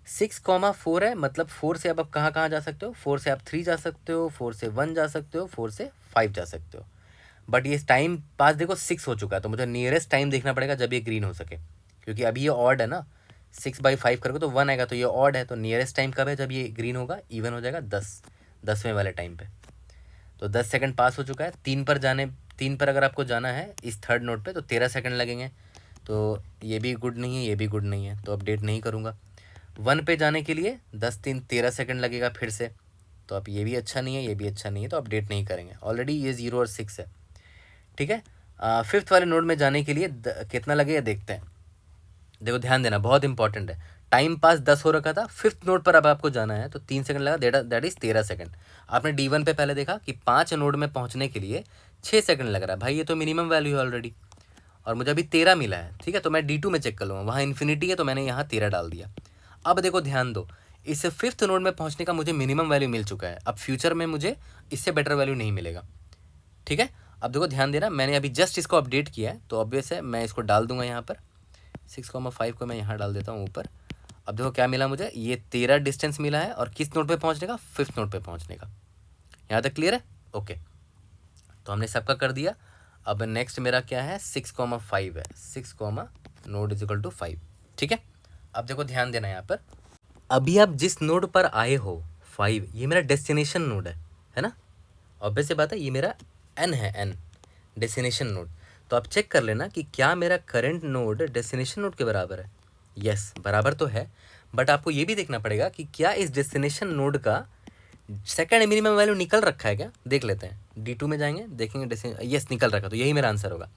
6,4 है, मतलब 4 से अब आप कहाँ कहाँ जा सकते हो, 4 से आप 3 जा सकते हो, 4 से 1 जा सकते हो, 4 से 5 जा सकते हो। बट ये टाइम पास देखो 6 हो चुका है, तो मुझे नियरेस्ट टाइम देखना पड़ेगा जब ये ग्रीन हो सके, क्योंकि अभी ये ऑड है ना। 6/5 करोगे तो 1 आएगा, तो ये ऑड है, तो नियरेस्ट टाइम कब है, जब ये ग्रीन होगा, इवन हो जाएगा 10वें वाले टाइम पे। तो 10 सेकंड पास हो चुका है। 3 पर अगर आपको जाना है इस थर्ड नोट पे, तो 13 सेकंड लगेंगे, तो ये भी गुड नहीं है, ये भी गुड नहीं है, तो अपडेट नहीं करूँगा। 1 पे जाने के लिए 10 3 13 सेकंड लगेगा फिर से, तो अब ये भी अच्छा नहीं है, ये भी अच्छा नहीं है, तो अपडेट नहीं करेंगे। ऑलरेडी ये 0 और 6 है। ठीक है, 5th वाले नोड में जाने के लिए कितना लगेगा देखते हैं। देखो ध्यान देना, बहुत इंपॉर्टेंट है। टाइम पास 10 हो रखा था, फिफ्थ नोड पर अब आपको जाना है तो 3 सेकंड लगा, दैट इज 13 सेकंड। आपने D1 पे पहले देखा कि 5 नोड में पहुंचने के लिए 6 सेकंड लग रहा है, भाई ये तो मिनिमम वैल्यू है ऑलरेडी, और मुझे अभी 13 मिला है, ठीक है। तो मैं D2 में चेक कर लूँगा, वहाँ इन्फिनिटी है तो मैंने यहाँ 13 डाल दिया। अब देखो ध्यान दो, इस फिफ्थ नोड में पहुंचने का मुझे मिनिमम वैल्यू मिल चुका है, अब फ्यूचर में मुझे इससे बेटर वैल्यू नहीं मिलेगा, ठीक है। अब देखो ध्यान देना, मैंने अभी जस्ट इसको अपडेट किया है तो ऑब्वियस है मैं इसको डाल दूंगा यहाँ पर, 6,5 को मैं यहाँ डाल देता हूँ ऊपर। अब देखो क्या मिला मुझे, ये 13 डिस्टेंस मिला है, और किस नोड पे पहुँचने का, फिफ्थ नोड पे पहुँचने का। यहाँ तक क्लियर है? ओके, तो हमने सबका कर दिया। अब नेक्स्ट मेरा क्या है, 6,5 है, 6 नोड इज इक्वल टू 5, ठीक है। अब देखो ध्यान देना यहाँ पर, अभी आप जिस नोड पर आए हो 5, ये मेरा डेस्टिनेशन नोड है ना। ऑब्वियस सी बात है, ये मेरा n है, n डेस्टिनेशन नोड। तो आप चेक कर लेना कि क्या मेरा करंट नोड डेस्टिनेशन नोड के बराबर है। यस, बराबर तो है, बट आपको ये भी देखना पड़ेगा कि क्या इस डेस्टिनेशन नोड का सेकंड मिनिमम वैल्यू निकल रखा है क्या, देख लेते हैं। D2 में जाएंगे, देखेंगे डेस्टिनेशन, यस निकल रखा, तो यही मेरा आंसर होगा।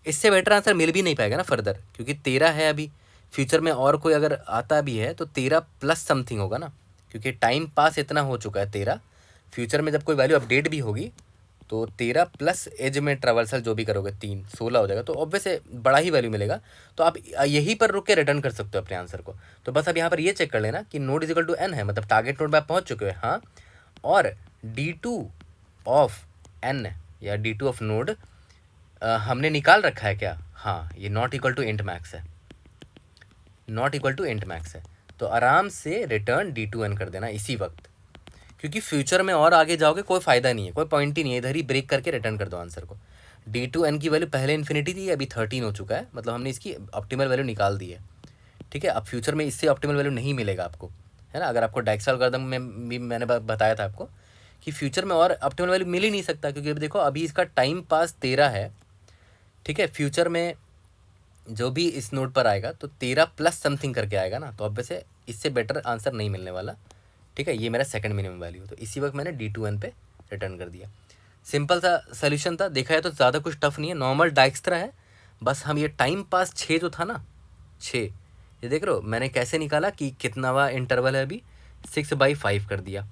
इससे बेटर आंसर मिल भी नहीं पाएगा ना फर्दर, क्योंकि 13 है अभी, फ्यूचर में और कोई अगर आता भी है तो 13 प्लस समथिंग होगा ना, क्योंकि टाइम पास इतना हो चुका है 13। फ्यूचर में जब कोई वैल्यू अपडेट भी होगी तो 13 प्लस एज में ट्रेवर्सल जो भी करोगे 3, 16 हो जाएगा, तो ऑब्वियस है बड़ा ही वैल्यू मिलेगा। तो आप यहीं पर रुक के रिटर्न कर सकते हो अपने आंसर को। तो बस अब यहाँ पर ये चेक कर लेना कि नोड इजिकल टू n है, मतलब टारगेट नोड पर आप पहुँच चुके हो, हाँ। और D2 ऑफ n या D2 ऑफ नोड हमने निकाल रखा है क्या, हाँ, ये not equal to int max है, not equal to int max है। तो आराम से रिटर्न D2n कर देना इसी वक्त, क्योंकि फ्यूचर में और आगे जाओगे कोई फ़ायदा नहीं है, कोई पॉइंट ही नहीं है, इधर ही ब्रेक करके रिटर्न कर दो आंसर को। D2n की वैल्यू पहले इन्फिनिटी थी, अभी 13 हो चुका है, मतलब हमने इसकी ऑप्टिमल वैल्यू निकाल दी है, ठीक है। अब फ्यूचर में इससे ऑप्टिमल वैल्यू नहीं मिलेगा आपको, है ना। अगर आपको डायक्सल एल्गोरिथम में भी मैंने बताया था आपको कि फ्यूचर में और ऑप्टिमल वैल्यू मिल ही नहीं सकता, क्योंकि अभी देखो अभी इसका टाइम पास 13 है, ठीक है। फ्यूचर में जो भी इस नोट पर आएगा तो 13 प्लस समथिंग करके आएगा ना, तो अब से इससे बेटर आंसर नहीं मिलने वाला, ठीक है। ये मेरा सेकंड मिनिमम वैल्यू, तो इसी वक्त मैंने D2n पे रिटर्न कर दिया। सिंपल सा सोल्यूशन था, देखा है तो ज़्यादा कुछ टफ नहीं है, नॉर्मल डाइक्स्ट्रा है। बस हम ये टाइम पास 6 जो था ना, 6, ये देख रहे हो मैंने कैसे निकाला कि कितनावा इंटरवल है अभी, 6/5 कर दिया।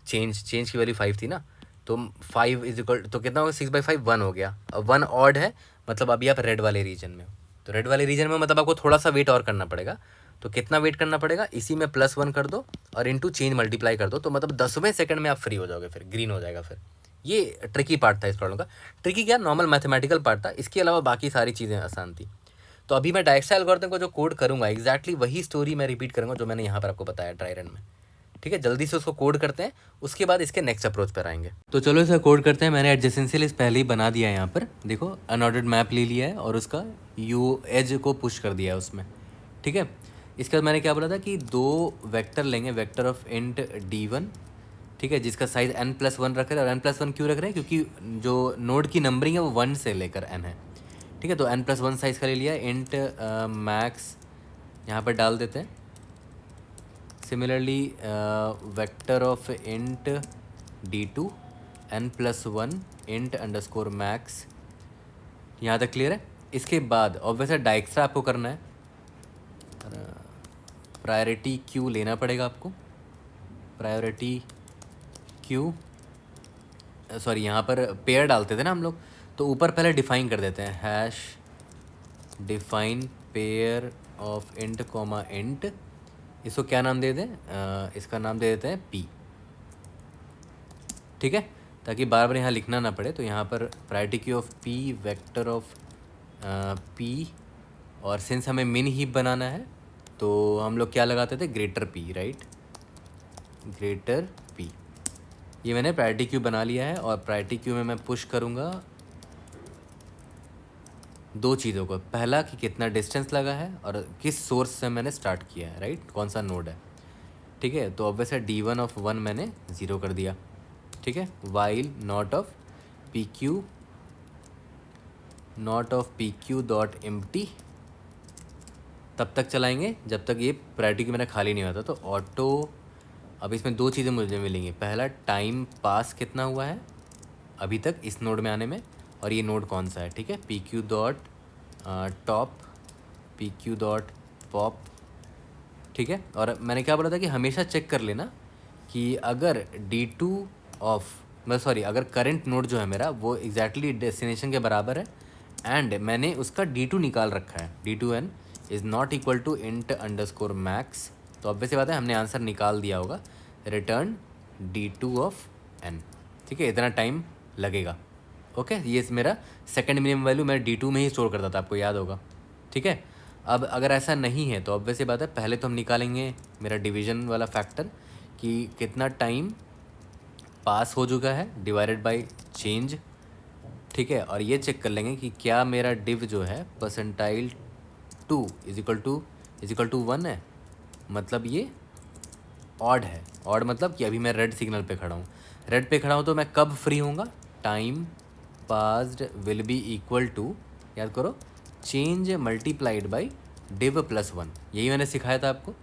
चेंज की वैल्यू 5 थी ना, तो 5 इज इक्वल तो कितना होगा, 6/5 1 हो गया। अब 1 ऑड है, मतलब अभी आप रेड वाले रीजन में हो, तो रेड वाले रीजन में मतलब आपको थोड़ा सा वेट और करना पड़ेगा। तो कितना वेट करना पड़ेगा, इसी में +1 कर दो और इंटू चेंज मल्टीप्लाई कर दो, तो मतलब 10वें सेकंड में आप फ्री हो जाओगे, फिर ग्रीन हो जाएगा। फिर ये ट्रिकी पार्ट था इस प्रॉब्लम का। ट्रिकी क्या, नॉर्मल मैथमेटिकल पार्ट था, इसके अलावा बाकी सारी चीज़ें आसान थी। तो अभी मैं डायरेक्शनल एल्गोरिथम को जो कोड करूँगा, एग्जैक्टली वही स्टोरी मैं रिपीट करूँगा जो मैंने यहाँ पर आपको बताया ड्राई रन में, ठीक है। जल्दी से उसको कोड करते हैं, उसके बाद इसके नेक्स्ट अप्रोच पर आएंगे। तो चलो इसे कोड करते हैं। मैंने एडजेसेंसी लिस्ट पहले ही बना दिया है, यहाँ पर देखो अनऑर्डर्ड मैप ले लिया है और उसका यू एज को पुश कर दिया है उसमें, ठीक है। इसके बाद मैंने क्या बोला था कि 2 वेक्टर लेंगे, वेक्टर ऑफ इंट D1, ठीक है, जिसका साइज n+1 रख रहे हैं। और n+1 क्यों रख रहे हैं, क्योंकि जो नोड की नंबरिंग है वो 1 से लेकर n है, ठीक है। तो n+1 साइज़ का ले लिया। इंट मैक्स यहाँ पर डाल देते हैं। Similarly vector of int D2 n+1 int underscore max, यहाँ तक क्लियर है। इसके बाद ऑब्वियसली डाइक्स्ट्रा आपको करना है, प्रायोरिटी क्यू लेना पड़ेगा आपको, प्रायोरिटी क्यू, सॉरी यहाँ पर पेयर डालते थे ना हम लोग, तो ऊपर पहले डिफाइन कर देते हैं, hash define pair of int comma int. इसको क्या नाम दे दें, इसका नाम दे देते हैं P, ठीक है, ताकि बार बार यहाँ लिखना ना पड़े। तो यहाँ पर priority queue of P, vector of P, और सिंस हमें मिन हीप बनाना है तो हम लोग क्या लगाते थे, greater P, right, greater P। ये मैंने प्रायोरिटी क्यू बना लिया है, और प्रायोरिटी क्यू में मैं पुश करूँगा 2 चीज़ों को, पहला कि कितना डिस्टेंस लगा है और किस सोर्स से मैंने स्टार्ट किया है, राइट, कौन सा नोड है, ठीक है। तो ऑब्वियसली D1 ऑफ 1 मैंने 0 कर दिया, ठीक है। While not of PQ dot empty, तब तक चलाएंगे जब तक ये प्रायोरिटी क्यू मेरा खाली नहीं होता। तो ऑटो, अब इसमें 2 चीज़ें मुझे मिलेंगी, पहला टाइम पास कितना हुआ है अभी तक इस नोड में आने में, और ये नोड कौन सा है, ठीक है। PQ dot top, PQ dot pop, ठीक है। और मैंने क्या बोला था कि हमेशा चेक कर लेना कि अगर D2 ऑफ अगर करंट नोड जो है मेरा वो एग्जैक्टली डेस्टिनेशन के बराबर है एंड मैंने उसका D2 निकाल रखा है, D2n is not equal to int underscore max, तो ऑब्वियस बात है हमने आंसर निकाल दिया होगा, रिटर्न D2 ऑफ n, ठीक है। इतना टाइम लगेगा, ओके। ये मेरा सेकंड मिनिमम वैल्यू मैं D2 में ही स्टोर करता था, आपको याद होगा, ठीक है। अब अगर ऐसा नहीं है तो ऑब्वियस बात है पहले तो हम निकालेंगे मेरा डिवीजन वाला फैक्टर कि कितना टाइम पास हो चुका है डिवाइडेड बाय चेंज, ठीक है। और ये चेक कर लेंगे कि क्या मेरा डिव जो है परसेंटाइल 2 इज इक्वल टू 1 है, मतलब ये ऑड है। ऑड मतलब कि अभी मैं रेड सिग्नल पे खड़ा हूँ, रेड पे खड़ा हूँ तो मैं कब फ्री होऊंगा, time passed will be equal to, याद करो, change multiplied by div plus 1, यही मैंने सिखाया था आपको।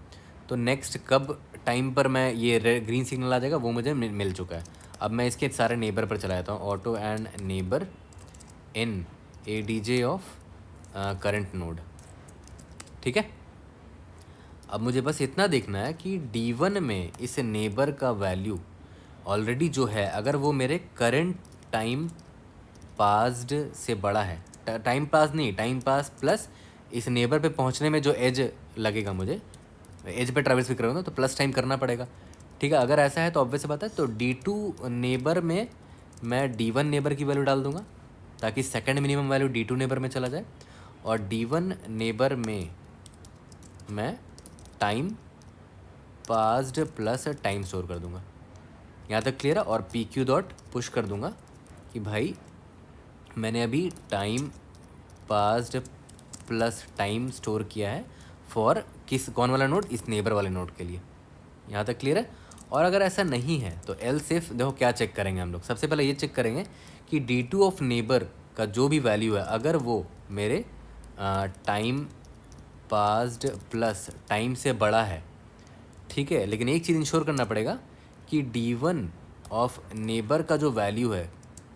तो नेक्स्ट कब टाइम पर मैं ये ग्रीन सिग्नल आ जाएगा वो मुझे मिल चुका है। अब मैं इसके सारे नेबर पर चला जाता हूँ, auto and neighbour in ADJ of current node, ठीक है। अब मुझे बस इतना देखना है कि D1 में इस नेबर का वैल्यू ऑलरेडी जो है अगर वो मेरे करंट टाइम पास्ड से बड़ा है, टाइम पास नहीं, टाइम पास प्लस इस नेबर पे पहुंचने में जो एज लगेगा, मुझे एज पे ट्रैवल्स भी करूँगा तो प्लस टाइम करना पड़ेगा, ठीक है। अगर ऐसा है तो ऑब्वियस बात है तो D2 नेबर में मैं D1 नेबर की वैल्यू डाल दूंगा ताकि second minimum value D2 neighbour में चला जाए, और D1 नेबर में मैं time passed plus time store कर दूंगा। यहाँ तक क्लियर है। और PQ डॉट पुश कर दूंगा कि भाई मैंने अभी time passed plus time store किया है फॉर कौन वाला नोड, इस नेबर वाले नोड के लिए। यहाँ तक क्लियर है। और अगर ऐसा नहीं है तो एल्स इफ देखो क्या चेक करेंगे हम लोग, सबसे पहले ये चेक करेंगे कि D2 ऑफ नेबर का जो भी वैल्यू है अगर वो मेरे टाइम पास्ड प्लस टाइम से बड़ा है, ठीक है। लेकिन एक चीज़ इंश्योर करना पड़ेगा कि D1 ऑफ नेबर का जो वैल्यू है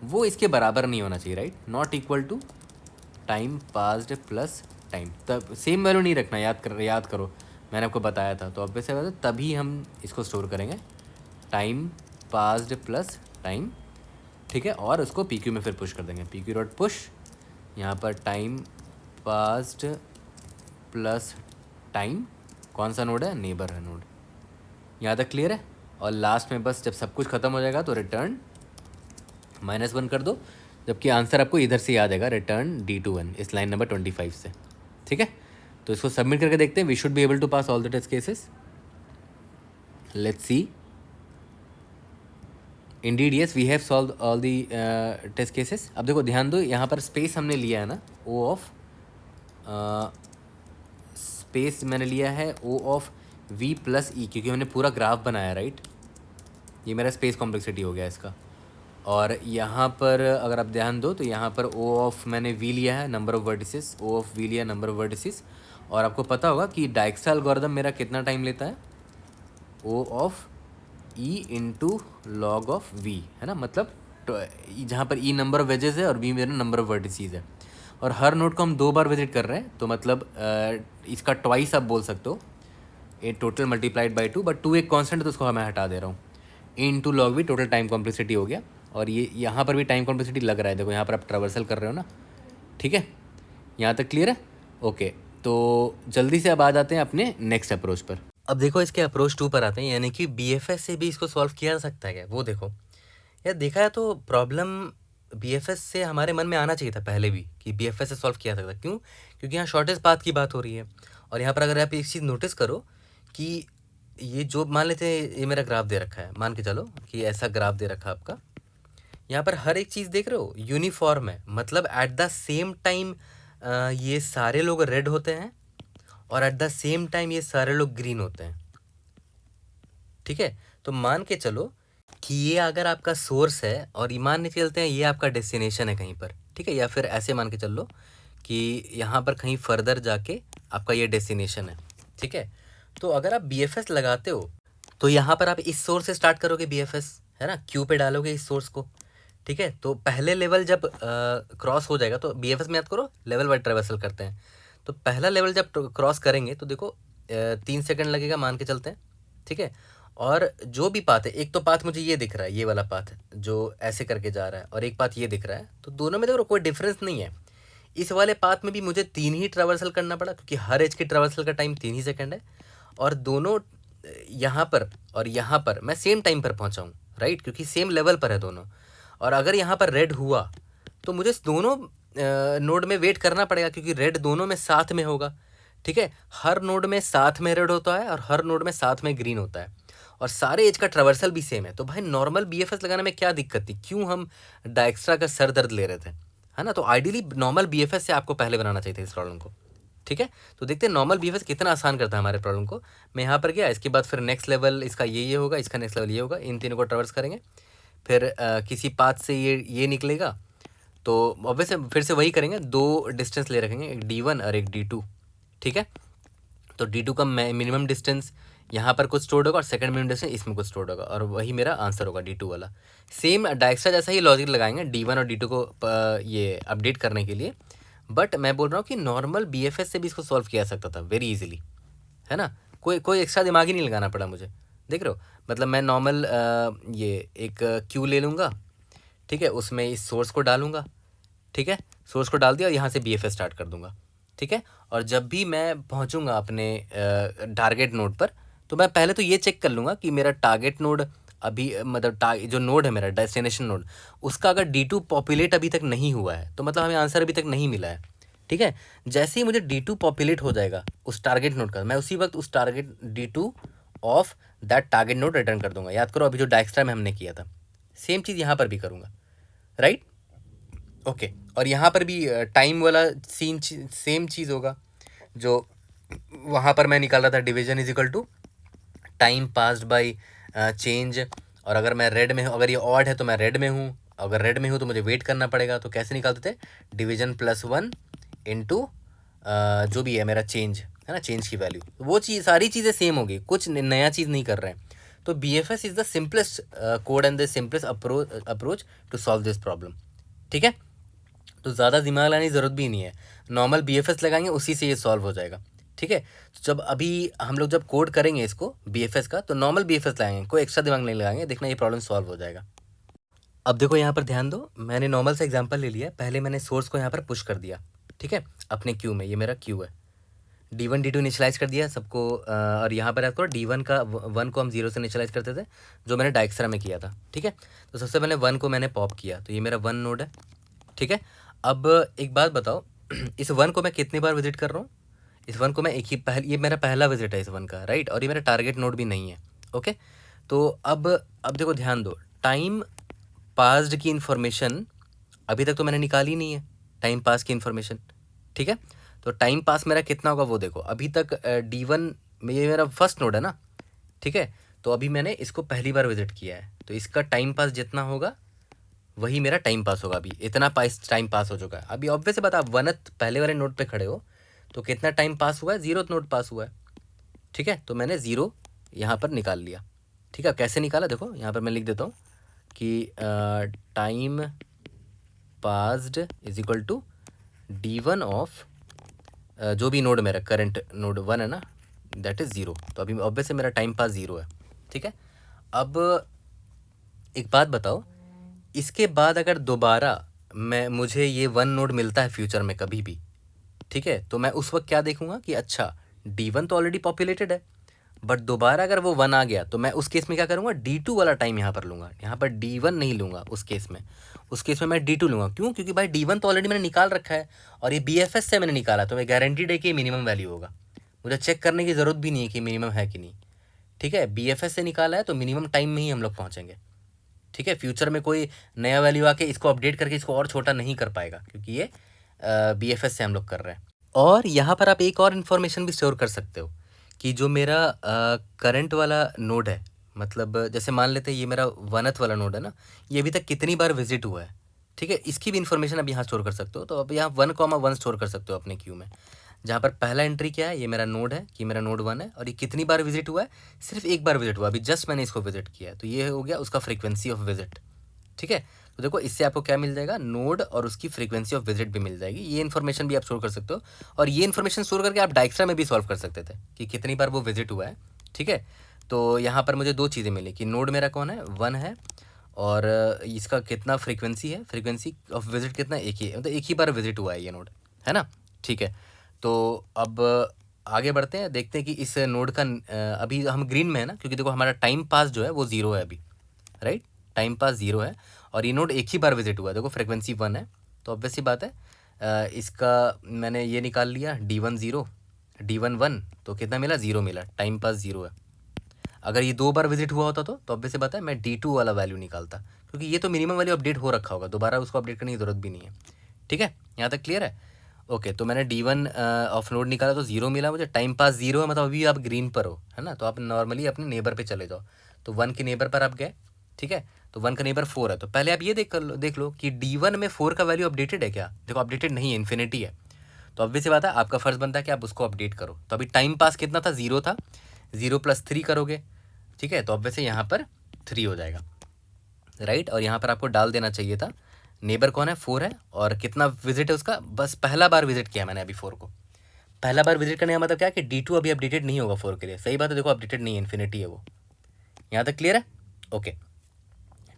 वो इसके बराबर नहीं होना चाहिए, right, not equal to time passed plus time, तब सेम वैल्यू नहीं रखना, याद करो मैंने आपको बताया था। तो ऑब्वियस है तभी हम इसको स्टोर करेंगे, टाइम पास्ड प्लस टाइम, ठीक है। और उसको PQ में फिर पुश कर देंगे, PQ डॉट पुश, यहाँ पर टाइम पास्ड प्लस टाइम, कौन सा नोड है, नेबर है नोड। यहाँ तक क्लियर है। और लास्ट में बस जब सब कुछ ख़त्म हो जाएगा तो रिटर्न -1 कर दो, जबकि आंसर आपको इधर से याद आएगा, रिटर्न D2n इस लाइन नंबर 25 से, ठीक है। तो इसको सबमिट करके देखते हैं, we should be able to pass all the test cases, let's see. Indeed yes we have solve all the test cases. अब देखो ध्यान दो, यहाँ पर स्पेस हमने लिया है ना, O ऑफ स्पेस मैंने लिया है O of V plus E, क्योंकि मैंने पूरा ग्राफ बनाया, राइट। ये मेरा स्पेस कॉम्प्लेक्सिटी हो गया इसका। और यहाँ पर अगर आप ध्यान दो तो यहाँ पर O ऑफ मैंने V लिया है, number of vertices, O of V लिया नंबर ऑफ वर्टिसेस। और आपको पता होगा कि डायक्सा एल्गोरिथम मेरा कितना टाइम लेता है, O of E into log of V, है ना, मतलब जहाँ पर E नंबर ऑफ वेजेस है और V मेरा नंबर ऑफ वर्टिसेस है। और हर नोड को हम 2 बार विजिट कर रहे हैं, तो मतलब इसका ट्वाइस आप बोल सकते हो, ए टोटल मल्टीप्लाइड बाई 2, बट 2 एक कॉन्स्टेंट है तो उसको मैं हटा दे रहा हूँ, into log V total time complexity हो गया। और ये यहाँ पर भी टाइम कॉम्प्लेक्सिटी लग रहा है, देखो यहाँ पर आप ट्रावर्सल कर रहे हो ना, ठीक है। यहाँ तक क्लियर है, ओके। तो जल्दी से अब आ जाते हैं अपने नेक्स्ट अप्रोच पर। अब देखो इसके अप्रोच 2 पर आते हैं, यानी कि BFS से भी इसको सॉल्व किया जा सकता है क्या, वो देखो यार। देखा है तो प्रॉब्लम BFS से हमारे मन में आना चाहिए था पहले भी कि BFS से सॉल्व किया जा सकता है, क्यों, क्योंकि यहाँ शॉर्टेस्ट पाथ की बात हो रही है। और यहाँ पर अगर आप एक चीज़ नोटिस करो कि ये जो मान लेते हैं, ये मेरा ग्राफ दे रखा है, मान के चलो कि ऐसा ग्राफ दे रखा है आपका, यहाँ पर हर एक चीज़ देख रहे हो यूनिफॉर्म है, मतलब एट द सेम टाइम ये सारे लोग रेड होते हैं और एट द सेम टाइम ये सारे लोग ग्रीन होते हैं, ठीक है। तो मान के चलो कि ये अगर आपका सोर्स है और ये मान के चलते हैं ये आपका डेस्टिनेशन है कहीं पर, ठीक है, या फिर ऐसे मान के चल लो कि यहाँ पर कहीं फर्दर जाके आपका ये डेस्टिनेशन है, ठीक है। तो अगर आप BFS लगाते हो तो यहाँ पर आप इस सोर्स से स्टार्ट करोगे BFS, है ना, Q पे डालोगे इस सोर्स को, ठीक है। तो पहले लेवल जब क्रॉस हो जाएगा तो BFS में याद करो लेवल वाइज ट्रेवर्सल करते हैं, तो पहला लेवल जब क्रॉस करेंगे तो देखो 3 सेकंड लगेगा मान के चलते हैं, ठीक है। और जो भी पाथ है, एक तो पाथ मुझे ये दिख रहा है, ये वाला पाथ जो ऐसे करके जा रहा है, और एक पाथ ये दिख रहा है, तो दोनों में देखो कोई डिफरेंस नहीं है। इस वाले पाथ में भी मुझे 3 ही ट्रैवर्सल करना पड़ा, क्योंकि हर एज की ट्रैवर्सल का टाइम 3 ही सेकंड है, और दोनों यहाँ पर और यहाँ पर मैं सेम टाइम पर पहुँचा हूँ, राइट, क्योंकि सेम लेवल पर है दोनों। और अगर यहाँ पर रेड हुआ तो मुझे दोनों नोड में वेट करना पड़ेगा, क्योंकि रेड दोनों में साथ में होगा, ठीक है। हर नोड में साथ में रेड होता है और हर नोड में साथ में ग्रीन होता है, और सारे एज का ट्रैवर्सल भी सेम है। तो भाई नॉर्मल बीएफएस लगाने में क्या दिक्कत थी, क्यों हम डायक्स्ट्रा का सर दर्द ले रहे थे, है ना। तो आइडियली नॉर्मल बीएफएस से आपको पहले बनाना चाहिए था इस प्रॉब्लम को, ठीक है। तो देखते हैं नॉर्मल बीएफएस कितना आसान करता है हमारे प्रॉब्लम को। मैं यहाँ पर गया, इसके बाद फिर नेक्स्ट लेवल इसका ये होगा, इसका नेक्स्ट लेवल ये होगा, इन तीनों को ट्रैवर्स करेंगे, फिर किसी पाथ से ये निकलेगा, तो ऑब्वियसली फिर से वही करेंगे, 2 डिस्टेंस ले रखेंगे, एक D1 और एक D2, ठीक है। तो D2 का मिनिमम डिस्टेंस यहाँ पर कुछ स्टोर्ड होगा और सेकंड मिनिमम डिस्टेंस इसमें कुछ स्टोर्ड होगा, और वही मेरा आंसर होगा D2 वाला। सेम डायक्स्ट्रा जैसा ही लॉजिक लगाएंगे D1 और D2 को ये अपडेट करने के लिए, बट मैं बोल रहा हूँ कि नॉर्मल BFS से भी इसको सॉल्व किया जा सकता था वेरी इजीली, है ना। कोई एक्स्ट्रा दिमाग ही नहीं लगाना पड़ा मुझे, देख रहे हो। मतलब मैं नॉर्मल ये एक क्यू ले लूँगा, ठीक है, उसमें इस सोर्स को डालूँगा, ठीक है, सोर्स को डाल दिया और यहाँ से BFS स्टार्ट कर दूँगा, ठीक है। और जब भी मैं पहुँचूँगा अपने टारगेट नोड पर, तो मैं पहले तो ये चेक कर लूँगा कि मेरा टारगेट नोड अभी मतलब जो नोड है मेरा डेस्टिनेशन नोड, उसका अगर D2 पॉपुलेट अभी तक नहीं हुआ है, तो मतलब हमें आंसर अभी तक नहीं मिला है, ठीक है। जैसे ही मुझे D2 पॉपुलेट हो जाएगा उस टारगेट नोड का, मैं उसी वक्त उस target D2 of that target node return कर दूंगा। याद करो अभी जो डायग्राम में हमने किया था, सेम चीज़ यहाँ पर भी करूँगा, राइट, ओके। और यहाँ पर भी टाइम वाला सेम चीज़ होगा जो वहाँ पर मैं निकाल रहा था, division is equal to time passed by change. और अगर मैं रेड में हूँ, अगर ये ऑड है तो मैं रेड में हूँ, अगर रेड में हूँ तो मुझे वेट करना पड़ेगा। तो कैसे निकालते थे, डिवीजन +1 इंटू जो भी है मेरा चेंज, है ना, चेंज की वैल्यू। वो चीज़ सारी चीज़ें सेम होगी, कुछ नया चीज़ नहीं कर रहे हैं। तो BFS is the simplest code and the simplest approach to solve this problem, ठीक है। तो ज़्यादा दिमाग लगाने की ज़रूरत भी नहीं है, नॉर्मल BFS लगाएंगे उसी से ये सॉल्व हो जाएगा, ठीक है। तो जब अभी हम लोग जब कोड करेंगे इसको BFS का, तो नॉर्मल BFS लगाएंगे, कोई एक्स्ट्रा दिमाग नहीं लगाएंगे, देखना ये प्रॉब्लम सॉल्व हो जाएगा। अब देखो यहाँ पर ध्यान दो, मैंने नॉर्मल से एग्जांपल ले लिया, पहले मैंने सोर्स को यहाँ पर पुश कर दिया, ठीक है, अपने क्यू में, ये मेरा क्यू है, D1 D2 इनिशियलाइज कर दिया सबको, और यहाँ पर आपको D1 का 1 को हम 0 से इनिशियलाइज करते थे, जो मैंने डायग्राम में किया था, ठीक है। तो सबसे पहले 1 को मैंने पॉप किया, तो ये मेरा 1 नोड है, ठीक है। अब एक बात बताओ, इस 1 को मैं कितनी बार विजिट कर रहा हूँ, इस 1 को मैं एक ही ये मेरा पहला विजिट है इस 1 का, राइट, और ये मेरा टारगेट नोड भी नहीं है, ओके। तो अब देखो ध्यान दो, टाइम पास्ड की इन्फॉर्मेशन अभी तक तो मैंने निकाली नहीं है, टाइम पास की इन्फॉर्मेशन, ठीक है। तो टाइम पास मेरा कितना होगा वो देखो, अभी तक D1 में ये मेरा फर्स्ट नोड है ना, ठीक है। तो अभी मैंने इसको पहली बार विजिट किया है, तो इसका टाइम पास जितना होगा वही मेरा टाइम पास होगा। अभी इतना टाइम पास हो चुका है। अभी ऑब्वियस बात, आप 1th पहले वाले नोड पे खड़े हो, तो कितना टाइम पास हुआ है, 0th नोड पास हुआ है, ठीक है। तो मैंने 0 यहाँ पर निकाल लिया, ठीक है। कैसे निकाला देखो, यहाँ पर मैं लिख देता हूँ कि time passed is equal to D1 of जो भी नोड मेरा करंट नोड 1 है ना, दैट इज़ 0। तो अभी ऑब्वियसली मेरा टाइम पास 0 है, ठीक है। अब एक बात बताओ, इसके बाद अगर दोबारा मुझे ये 1 नोड मिलता है फ्यूचर में कभी भी, ठीक है, तो मैं उस वक्त क्या देखूंगा कि अच्छा D1 तो ऑलरेडी पॉपुलेटेड है, बट दोबारा अगर वो 1 आ गया तो मैं उस केस में क्या करूँगा, D2 वाला टाइम यहाँ पर लूँगा, यहाँ पर D1 नहीं लूँगा उस केस में मैं D2 लूँगा। क्यों, क्योंकि भाई D1 तो ऑलरेडी मैंने निकाल रखा है, और ये BFS से मैंने निकाला, तो मैं गारंटीड है कि मिनिमम वैल्यू होगा, मुझे चेक करने की ज़रूरत भी नहीं है कि मिनिमम है कि नहीं, ठीक है। BFS से निकाला है तो मिनिमम टाइम में ही हम लोग पहुँचेंगे, ठीक है। फ्यूचर में कोई नया वैल्यू आके इसको अपडेट करके इसको और छोटा नहीं कर पाएगा, क्योंकि ये BFS से हम लोग कर रहे हैं। और यहाँ पर आप एक और इन्फॉर्मेशन भी स्टोर कर सकते हो कि जो मेरा करंट वाला नोड है, मतलब जैसे मान लेते हैं ये मेरा 1th वाला नोड है ना, ये अभी तक कितनी बार विजिट हुआ है, ठीक है, इसकी भी इन्फॉर्मेशन आप यहाँ स्टोर कर सकते हो। तो अब यहाँ 1,1 स्टोर कर सकते हो अपने क्यू में, जहाँ पर पहला एंट्री क्या है, ये मेरा नोड है कि मेरा नोड 1 है, और ये कितनी बार विजिट हुआ है, सिर्फ एक बार विजिट हुआ, अभी जस्ट मैंने इसको विजिट किया है, तो ये हो गया उसका फ्रीक्वेंसी ऑफ विजिट, ठीक है। तो देखो इससे आपको क्या मिल जाएगा, नोड और उसकी फ्रीक्वेंसी ऑफ विजिट भी मिल जाएगी। ये इन्फॉर्मेशन भी आप स्टोर कर सकते हो, और ये इन्फॉर्मेशन स्टोर करके आप डाइक्स्ट्रा में भी सॉल्व कर सकते थे कि कितनी बार वो विजिट हुआ है। ठीक है, तो यहाँ पर मुझे दो चीज़ें मिली कि नोड मेरा कौन है, 1 है, और इसका कितना फ्रीक्वेंसी है, फ्रीक्वेंसी ऑफ विजिट कितना, एक ही, मतलब एक ही बार विजिट हुआ है ये नोड, है ना। ठीक है, तो अब आगे बढ़ते हैं, देखते हैं कि इस नोड का अभी हम ग्रीन में है ना, क्योंकि देखो हमारा टाइम पास जो है वो 0 है अभी, राइट, टाइम पास 0 है, और ये नोड एक ही बार विजिट हुआ है, देखो फ्रीक्वेंसी 1 है, तो ऑब्वियस सी बात है इसका मैंने ये निकाल लिया D1 0, D1 1, तो कितना मिला, 0 मिला, टाइम पास 0 है। अगर ये 2 बार विजिट हुआ होता तो ऑब्वियस सी बात है मैं D2 वाला वैल्यू निकालता, क्योंकि ये तो मिनिमम वैल्यू अपडेट हो रखा होगा, दोबारा उसको अपडेट करने की ज़रूरत भी नहीं है। ठीक है, यहाँ तक क्लियर है। ओके, तो मैंने D1 ऑफ नोड निकाला तो 0 मिला मुझे, टाइम पास 0 है, मतलब अभी आप ग्रीन पर हो, है ना, तो आप नॉर्मली अपने नेबर पे चले जाओ, तो 1 के नेबर पर आप गए। ठीक है, तो 1 का नेबर 4 है, तो पहले आप ये देख लो कि D1 में 4 का वैल्यू अपडेटेड है क्या, देखो अपडेटेड नहीं है, इन्फिनिटी है, तो ऑब्वियस सी बात है आपका फ़र्ज़ बनता है कि आप उसको अपडेट करो। तो अभी टाइम पास कितना था, 0 था, 0 + 3 करोगे, ठीक है, तो ऑब्वियसली यहाँ पर 3 हो जाएगा, राइट, और यहाँ पर आपको डाल देना चाहिए था नेबर कौन है, 4 है, और कितना विजिट है उसका, बस पहला बार विजिट किया मैंने अभी 4 को, पहला बार विजिट करने का मतलब क्या है कि D2 अभी अपडेटेड नहीं होगा 4 के लिए, सही बात है, देखो अपडेटेड नहीं है, इन्फिनिटी है वो। यहाँ तक क्लियर है, ओके,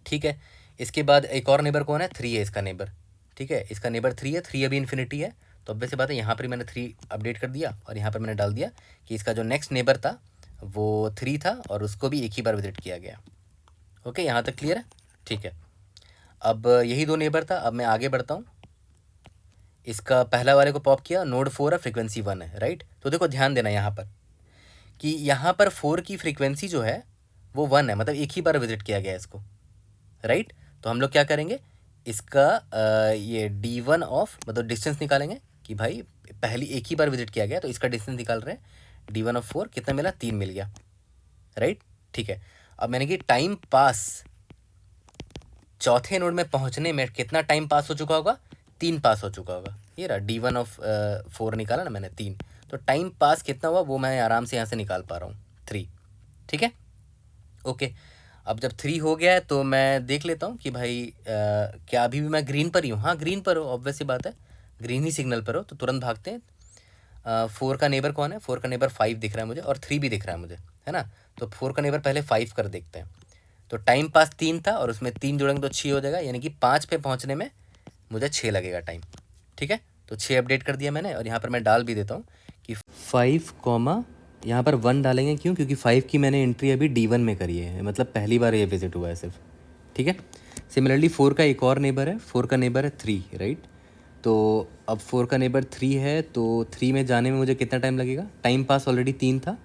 ठीक है। इसके बाद एक और नेबर कौन है, 3 है इसका नेबर, ठीक है, इसका नेबर 3 है, 3 अभी इन्फिनिटी है, तो ऑब्वियस सी बात है यहाँ पर मैंने 3 अपडेट कर दिया, और यहाँ पर मैंने डाल दिया कि इसका जो नेक्स्ट नेबर था वो 3 था, और उसको भी एक ही बार विजिट किया गया। ओके, यहाँ तक क्लियर है, ठीक है। अब यही 2 नेबर था, अब मैं आगे बढ़ता हूँ, इसका पहला वाले को पॉप किया, नोड 4 है, फ्रीक्वेंसी 1 है, राइट, तो देखो ध्यान देना यहाँ पर कि यहाँ पर 4 की फ्रीक्वेंसी जो है वो 1 है, मतलब एक ही बार विजिट किया गया है इसको, राइट, तो हम लोग क्या करेंगे, इसका ये D1 ऑफ, मतलब डिस्टेंस निकालेंगे कि भाई पहली एक ही बार विजिट किया गया, तो इसका डिस्टेंस निकाल रहे हैं, D1 ऑफ 4 कितना मिला, 3 मिल गया, राइट, ठीक है। अब मैंने कि टाइम पास चौथे नोड में पहुंचने में कितना टाइम पास हो चुका होगा, 3 पास हो चुका होगा, ये रहा D1 ऑफ 4 निकाला ना मैंने 3, तो टाइम पास कितना हुआ वो मैं आराम से यहाँ से निकाल पा रहा हूँ, 3, ठीक है, ओके। अब जब 3 हो गया है तो मैं देख लेता हूँ कि भाई क्या अभी भी मैं ग्रीन पर ही हूँ, हाँ ग्रीन पर हो, ऑब्वियस सी बात है, ग्रीन ही सिग्नल पर हो, तो तुरंत भागते हैं। 4 का नेबर कौन है, 4 का नेबर 5 दिख रहा है मुझे, और 3 भी दिख रहा है मुझे, है ना, तो 4 का नेबर पहले 5 कर देखते हैं, तो टाइम पास 3 था, और उसमें 3 जोड़ेंगे तो 6 हो जाएगा, यानी कि 5 पे पहुँचने में मुझे 6 लगेगा टाइम, ठीक है, तो 6 अपडेट कर दिया मैंने, और यहाँ पर मैं डाल भी देता हूँ कि 5 कॉमा यहाँ पर 1 डालेंगे, क्यों, क्योंकि 5 की मैंने एंट्री अभी D1 में करी है, मतलब पहली बार ये विजिट हुआ है सिर्फ, ठीक है। सिमिलरली 4 का एक और नेबर है, 4 का नेबर है 3, राइट, तो अब 4 का नेबर 3 है, तो 3 में जाने में मुझे कितना टाइम लगेगा, टाइम पास ऑलरेडी 3 था,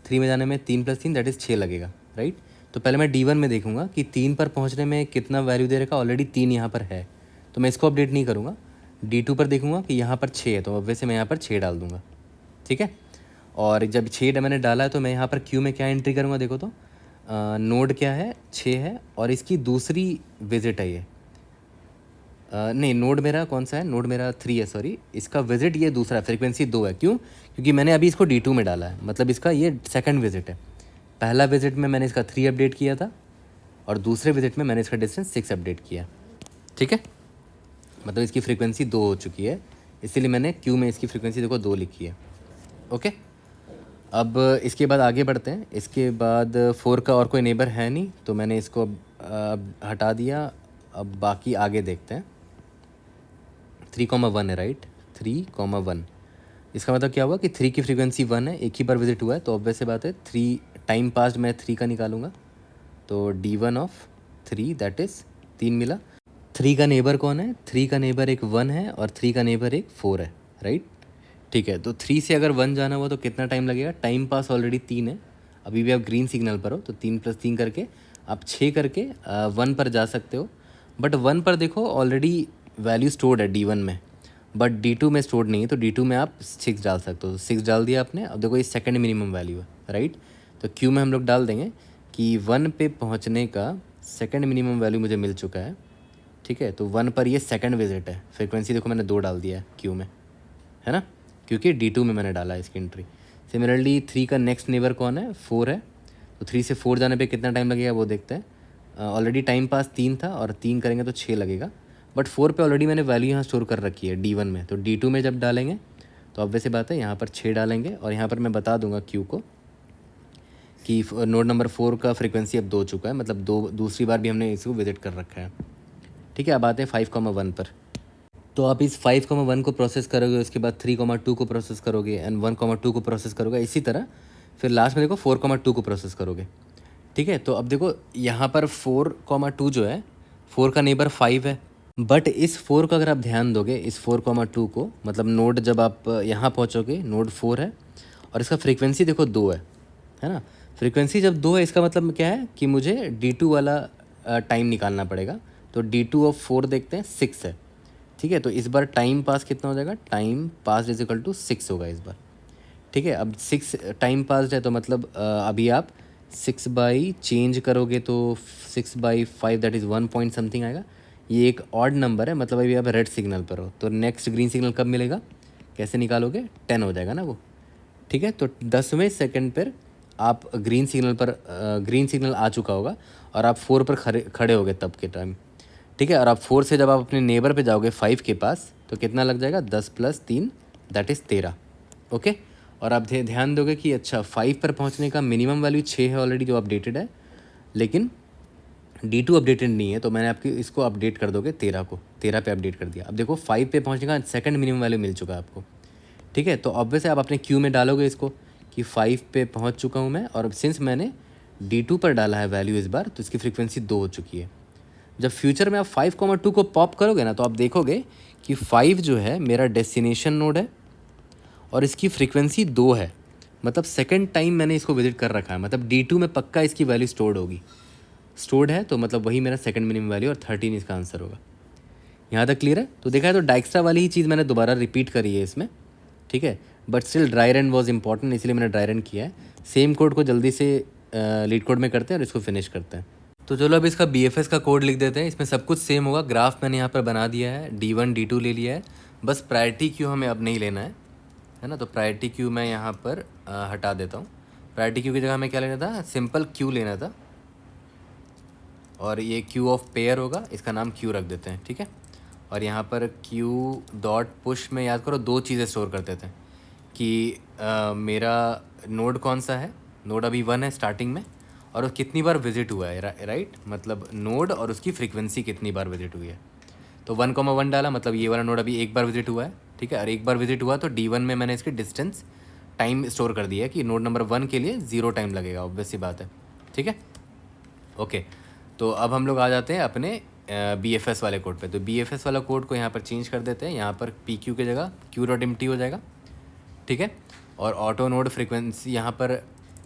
3 में जाने में 3 + 3 दैट इज़ 6 लगेगा, राइट, तो पहले मैं D1 में देखूंगा कि 3 पर पहुंचने में कितना वैल्यू दे रखा, ऑलरेडी 3 यहाँ पर है, तो मैं इसको अपडेट नहीं करूँगा। D2 पर देखूंगा कि यहाँ पर 6 है, तो वैसे मैं यहाँ पर 6 डाल दूंगा, ठीक है। और जब 6 मैंने डाला है तो मैं यहाँ पर क्यू में क्या एंट्री करूँगा, देखो तो नोड क्या है, 6 है, और इसकी दूसरी विजिट है ये, नहीं नोड मेरा कौन सा है, नोड मेरा 3 है, सॉरी, इसका विजिट ये दूसरा, फ्रीक्वेंसी 2 है, क्यों, क्योंकि मैंने अभी इसको D2 में डाला है, मतलब इसका ये सेकंड विजिट है, पहला विजिट में मैंने इसका 3 अपडेट किया था, और दूसरे विजिट में मैंने इसका डिस्टेंस 6 अपडेट किया, ठीक है, मतलब इसकी फ्रीक्वेंसी 2 हो चुकी है, इसीलिए मैंने क्यू में इसकी फ्रीक्वेंसी देखो 2 लिखी है, ओके। अब इसके बाद आगे बढ़ते हैं, इसके बाद 4 का और कोई नेबर है नहीं, तो मैंने इसको अब हटा दिया, अब बाकी आगे देखते हैं। 3,1 है, राइट, 3,1, इसका मतलब क्या हुआ कि 3 की फ्रीक्वेंसी 1 है, एक ही बार विजिट हुआ है, तो ऑब्वियस सी बात है 3 टाइम पास मैं 3 का निकालूंगा, तो D1 ऑफ 3 दैट इज़ 3 मिला। 3 का नेबर कौन है, 3 का नेबर एक 1 है, और 3 का नेबर एक 4 है, राइट, ठीक है, तो 3 से अगर 1 जाना हुआ तो कितना टाइम लगेगा, टाइम पास ऑलरेडी 3 है, अभी भी आप ग्रीन सिग्नल पर हो, तो 3 + 3 करके आप 6 करके 1 पर जा सकते हो, बट 1 पर देखो ऑलरेडी वैल्यू स्टोर्ड है D1 में, बट D2 में स्टोर्ड नहीं है, तो D2 में आप 6 डाल सकते हो, 6 डाल दिया आपने, अब देखो ये सेकंड मिनिमम वैल्यू है, राइट, तो क्यू में हम लोग डाल देंगे कि 1 पे पहुंचने का सेकंड मिनिमम वैल्यू मुझे मिल चुका है, ठीक है, तो 1 पर ये सेकंड विजिट है, फ्रीक्वेंसी देखो मैंने 2 डाल दिया है क्यू में, है ना, क्योंकि D2 में मैंने डाला है इसकी एंट्री। सिमिलरली 3 का नेक्स्ट नेबर कौन है, 4 है, तो 3 से 4 जाने पे कितना टाइम लगेगा वो देखते हैं, ऑलरेडी टाइम पास 3 था और 3 करेंगे तो 6 लगेगा, बट 4 पे ऑलरेडी मैंने वैल्यू यहाँ स्टोर कर रखी है D1 में, तो D2 में जब डालेंगे तो ऑब्वियस सी बात है यहाँ पर 6 डालेंगे और यहाँ पर मैं बता दूंगा Q को कि नोड नंबर 4 का फ्रीक्वेंसी अब 2 चुका है, मतलब दूसरी बार भी हमने इसको विजिट कर रखा है। ठीक है, अब आते हैं 5,1 पर। तो आप इस 5,1 को प्रोसेस करोगे, उसके बाद 3,2 को प्रोसेस करोगे एंड 1,2 को प्रोसेस करोगे, इसी तरह फिर लास्ट में देखो 4,2 को प्रोसेस करोगे। ठीक है, तो अब देखो यहाँ पर 4,2 जो है, 4 का नेबर 5 है, बट इस 4 का अगर आप ध्यान दोगे, इस 4,2 को, मतलब नोड जब आप यहाँ पहुँचोगे नोड 4 है और इसका फ्रीक्वेंसी देखो 2 है ना। फ्रीक्वेंसी जब 2 है इसका मतलब क्या है कि मुझे D2 वाला टाइम निकालना पड़ेगा। तो D2 ऑफ 4 देखते हैं 6 है। ठीक है, तो इस बार टाइम पास कितना हो जाएगा, time pass is equal to 6 होगा इस बार। ठीक है, अब 6 टाइम पास है तो मतलब अभी आप 6 बाई चेंज करोगे तो 6/5 दैट इज़ 1 पॉइंट समथिंग आएगा। ये एक ऑड नंबर है, मतलब अभी आप रेड सिग्नल पर हो, तो नेक्स्ट ग्रीन सिग्नल कब मिलेगा, कैसे निकालोगे, 10 हो जाएगा ना वो। ठीक है, तो 10वें सेकंड पर आप ग्रीन सिग्नल पर ग्रीन सिग्नल आ चुका होगा और आप 4 पर खड़े हो गए तब के टाइम। ठीक है, और आप 4 से जब आप अपने नेबर पे जाओगे 5 के पास तो कितना लग जाएगा, 10 + 3 दैट इज़ 13। ओके, और आप ध्यान दोगे कि अच्छा 5 पर पहुंचने का मिनिमम वैल्यू 6 है ऑलरेडी जो अपडेटेड है, लेकिन D2 अपडेटेड नहीं है, तो मैंने आपकी इसको अपडेट कर दोगे 13 को, 13 पे अपडेट कर दिया। अब देखो 5 पे पहुंचने का सेकंड मिनिमम वैल्यू मिल चुका है आपको। ठीक है, तो ऑब्वियस आप अपने क्यू में डालोगे इसको कि 5 पे पहुंच चुका हूं मैं, और सिंस मैंने D2 पर डाला है वैल्यू इस बार, तो इसकी फ्रीक्वेंसी 2 हो चुकी है। जब फ्यूचर में आप 5,2 को पॉप करोगे ना, तो आप देखोगे कि 5 जो है मेरा डेस्टिनेशन नोड है और इसकी फ्रीक्वेंसी 2 है, मतलब सेकंड टाइम मैंने इसको विजिट कर रखा है, मतलब D2 में पक्का इसकी वैल्यू स्टोर्ड होगी, स्टोर्ड है, तो मतलब वही मेरा सेकंड मिनिमम वैल्यू और 13 इसका आंसर होगा। यहाँ तक क्लियर है। तो देखा है, तो डाइक्स्ट्रा वाली ही चीज़ मैंने दोबारा रिपीट करी है इसमें। ठीक है, but still dry run was important, इसलिए मैंने ड्राई रन किया है। सेम कोड को जल्दी से लीड कोड में करते हैं और इसको फिनिश करते हैं। तो चलो अब इसका BFS का कोड लिख देते हैं। इसमें सब कुछ सेम होगा। ग्राफ मैंने यहाँ पर बना दिया है, D1 D2 ले लिया है, बस प्रायोरिटी क्यू हमें अब नहीं लेना है ना। तो प्रायोरिटी क्यू मैं यहाँ पर हटा देता हूँ। प्रायोरिटी क्यू की जगह हमें क्या लेना था, सिंपल क्यू लेना था, और ये क्यू ऑफ पेयर होगा, इसका नाम क्यू रख देते हैं। ठीक है, और यहाँ पर क्यू डॉट पुश में याद करो 2 चीज़ें स्टोर करते थे कि मेरा नोड कौन सा है, नोड अभी 1 है स्टार्टिंग में, और वो कितनी बार विजिट हुआ है, राइट, मतलब नोड और उसकी फ्रीक्वेंसी कितनी बार विजिट हुई है। तो 1,1 डाला, मतलब ये वाला नोड अभी एक बार विजिट हुआ है। ठीक है, और एक बार विजिट हुआ तो D1 में मैंने इसकी डिस्टेंस टाइम स्टोर कर दिया है कि नोड नंबर 1 के लिए 0 टाइम लगेगा, ऑब्वियस सी बात है। ठीक है, ओके, तो अब हम लोग आ जाते हैं अपने BFS वाले कोड पे। तो BFS वाला कोड को यहाँ पर चेंज कर देते हैं, यहाँ पर PQ की जगह Q.empty हो जाएगा। ठीक है, और ऑटो नोड फ्रीक्वेंसी यहाँ पर,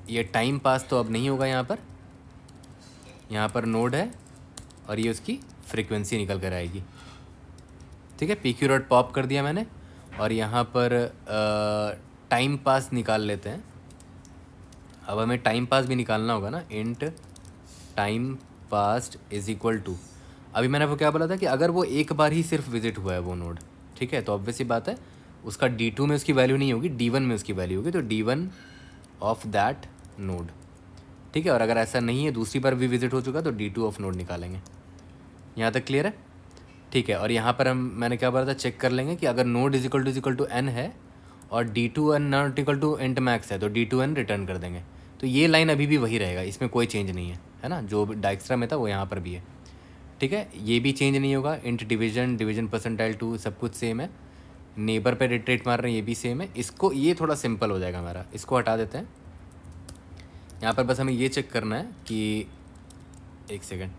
ये टाइम पास तो अब नहीं होगा, यहाँ पर नोड है और ये उसकी फ्रीक्वेंसी निकल कर आएगी। ठीक है, PQ डॉट पॉप कर दिया मैंने, और यहाँ पर टाइम पास निकाल लेते हैं। अब हमें टाइम पास भी निकालना होगा ना, int time passed is equal to, अभी मैंने आपको क्या बोला था कि अगर वो एक बार ही सिर्फ विजिट हुआ है वो नोड, ठीक है, तो ऑब्वियस सी बात है उसका D2 में उसकी वैल्यू नहीं होगी, D1 में उसकी वैल्यू होगी, तो D1 ऑफ दैट नोड। ठीक है, और अगर ऐसा नहीं है, दूसरी बार भी विजिट हो चुका, तो D2 ऑफ नोड निकालेंगे। यहाँ तक क्लियर है। ठीक है, और यहाँ पर मैंने क्या बोला था, चेक कर लेंगे कि अगर node is equal to n है और D2n not equal to int max है, तो D2n रिटर्न कर देंगे। तो ये लाइन अभी भी वही रहेगा, इसमें कोई चेंज नहीं है ना, जो डाइक्स्ट्रा में था वो यहाँ पर भी है। ठीक है, ये भी चेंज नहीं होगा। इंट डिवीजन परसेंटाइल 2 सब कुछ सेम है। नेबर पे रिट्रेट मार रहे हैं, ये भी सेम है। इसको, ये थोड़ा सिंपल हो जाएगा हमारा, इसको हटा देते हैं। यहाँ पर बस हमें ये चेक करना है कि, एक सेकेंड,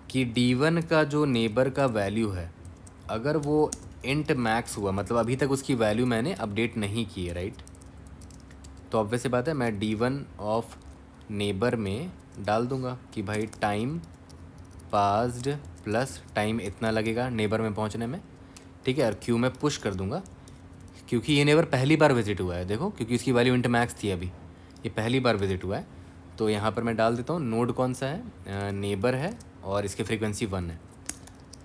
कि D1 का जो नेबर का वैल्यू है, अगर वो इंट मैक्स हुआ, मतलब अभी तक उसकी वैल्यू मैंने अपडेट नहीं की है, राइट, तो ऑब्वियस सी बात है मैं D1 ऑफ नेबर में डाल दूंगा कि भाई टाइम पास्ड प्लस टाइम इतना लगेगा नेबर में पहुंचने में। ठीक है, और क्यू में पुश कर दूंगा क्योंकि ये नेबर पहली बार विजिट हुआ है, देखो, क्योंकि इसकी वैल्यू इंट मैक्स थी, अभी ये पहली बार विजिट हुआ है। तो यहाँ पर मैं डाल देता हूँ नोड कौन सा है, नेबर है, और इसकी फ्रीक्वेंसी 1 है।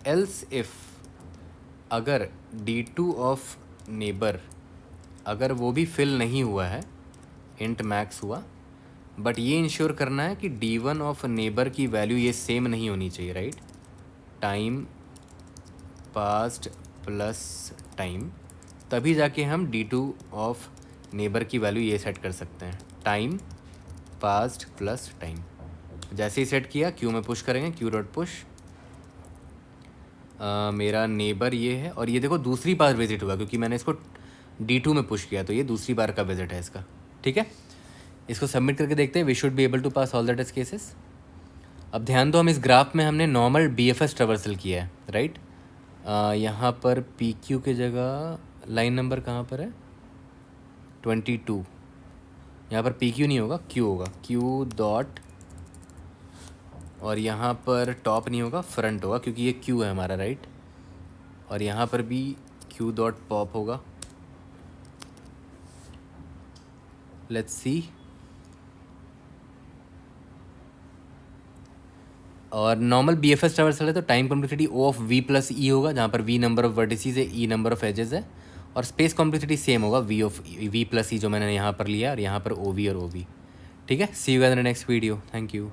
एल्स इफ़ अगर D2 ऑफ नेबर, अगर वो भी फिल नहीं हुआ है, इंट मैक्स हुआ, बट ये इंश्योर करना है कि D1 ऑफ नेबर की वैल्यू ये सेम नहीं होनी चाहिए, right. Time past plus time, तभी जाके हम D2 ऑफ नेबर की वैल्यू ये सेट कर सकते हैं, टाइम पास्ट प्लस टाइम। जैसे ही सेट किया क्यू में पुश करेंगे, क्यू डॉट पुश, मेरा नेबर ये है और ये देखो दूसरी बार विजिट हुआ क्योंकि मैंने इसको D2 में पुश किया, तो ये दूसरी बार का विजिट है इसका, ठीक है। इसको सबमिट करके देखते हैं, we should be able to pass all the test cases. अब ध्यान दो, हम इस ग्राफ में हमने नॉर्मल BFS ट्रेवर्सल किया है, राइट। यहाँ पर PQ की जगह लाइन नंबर कहाँ पर है, 22। यहाँ पर PQ नहीं होगा, Q होगा, Q डॉट, और यहाँ पर टॉप नहीं होगा, फ्रंट होगा क्योंकि ये Q है हमारा, राइट। और यहाँ पर भी Q डॉट पॉप होगा। Let's see. और नॉर्मल BFS ट्रेवर्सल है तो time complexity O of V plus E होगा, जहाँ पर V नंबर ऑफ वर्टिसेस है, E नंबर ऑफ एजेस है, और स्पेस कॉम्प्लेक्सिटी सेम होगा, V of V plus E जो मैंने यहाँ पर लिया, और यहाँ पर OV और OV, ठीक है। See you in the next video, thank you.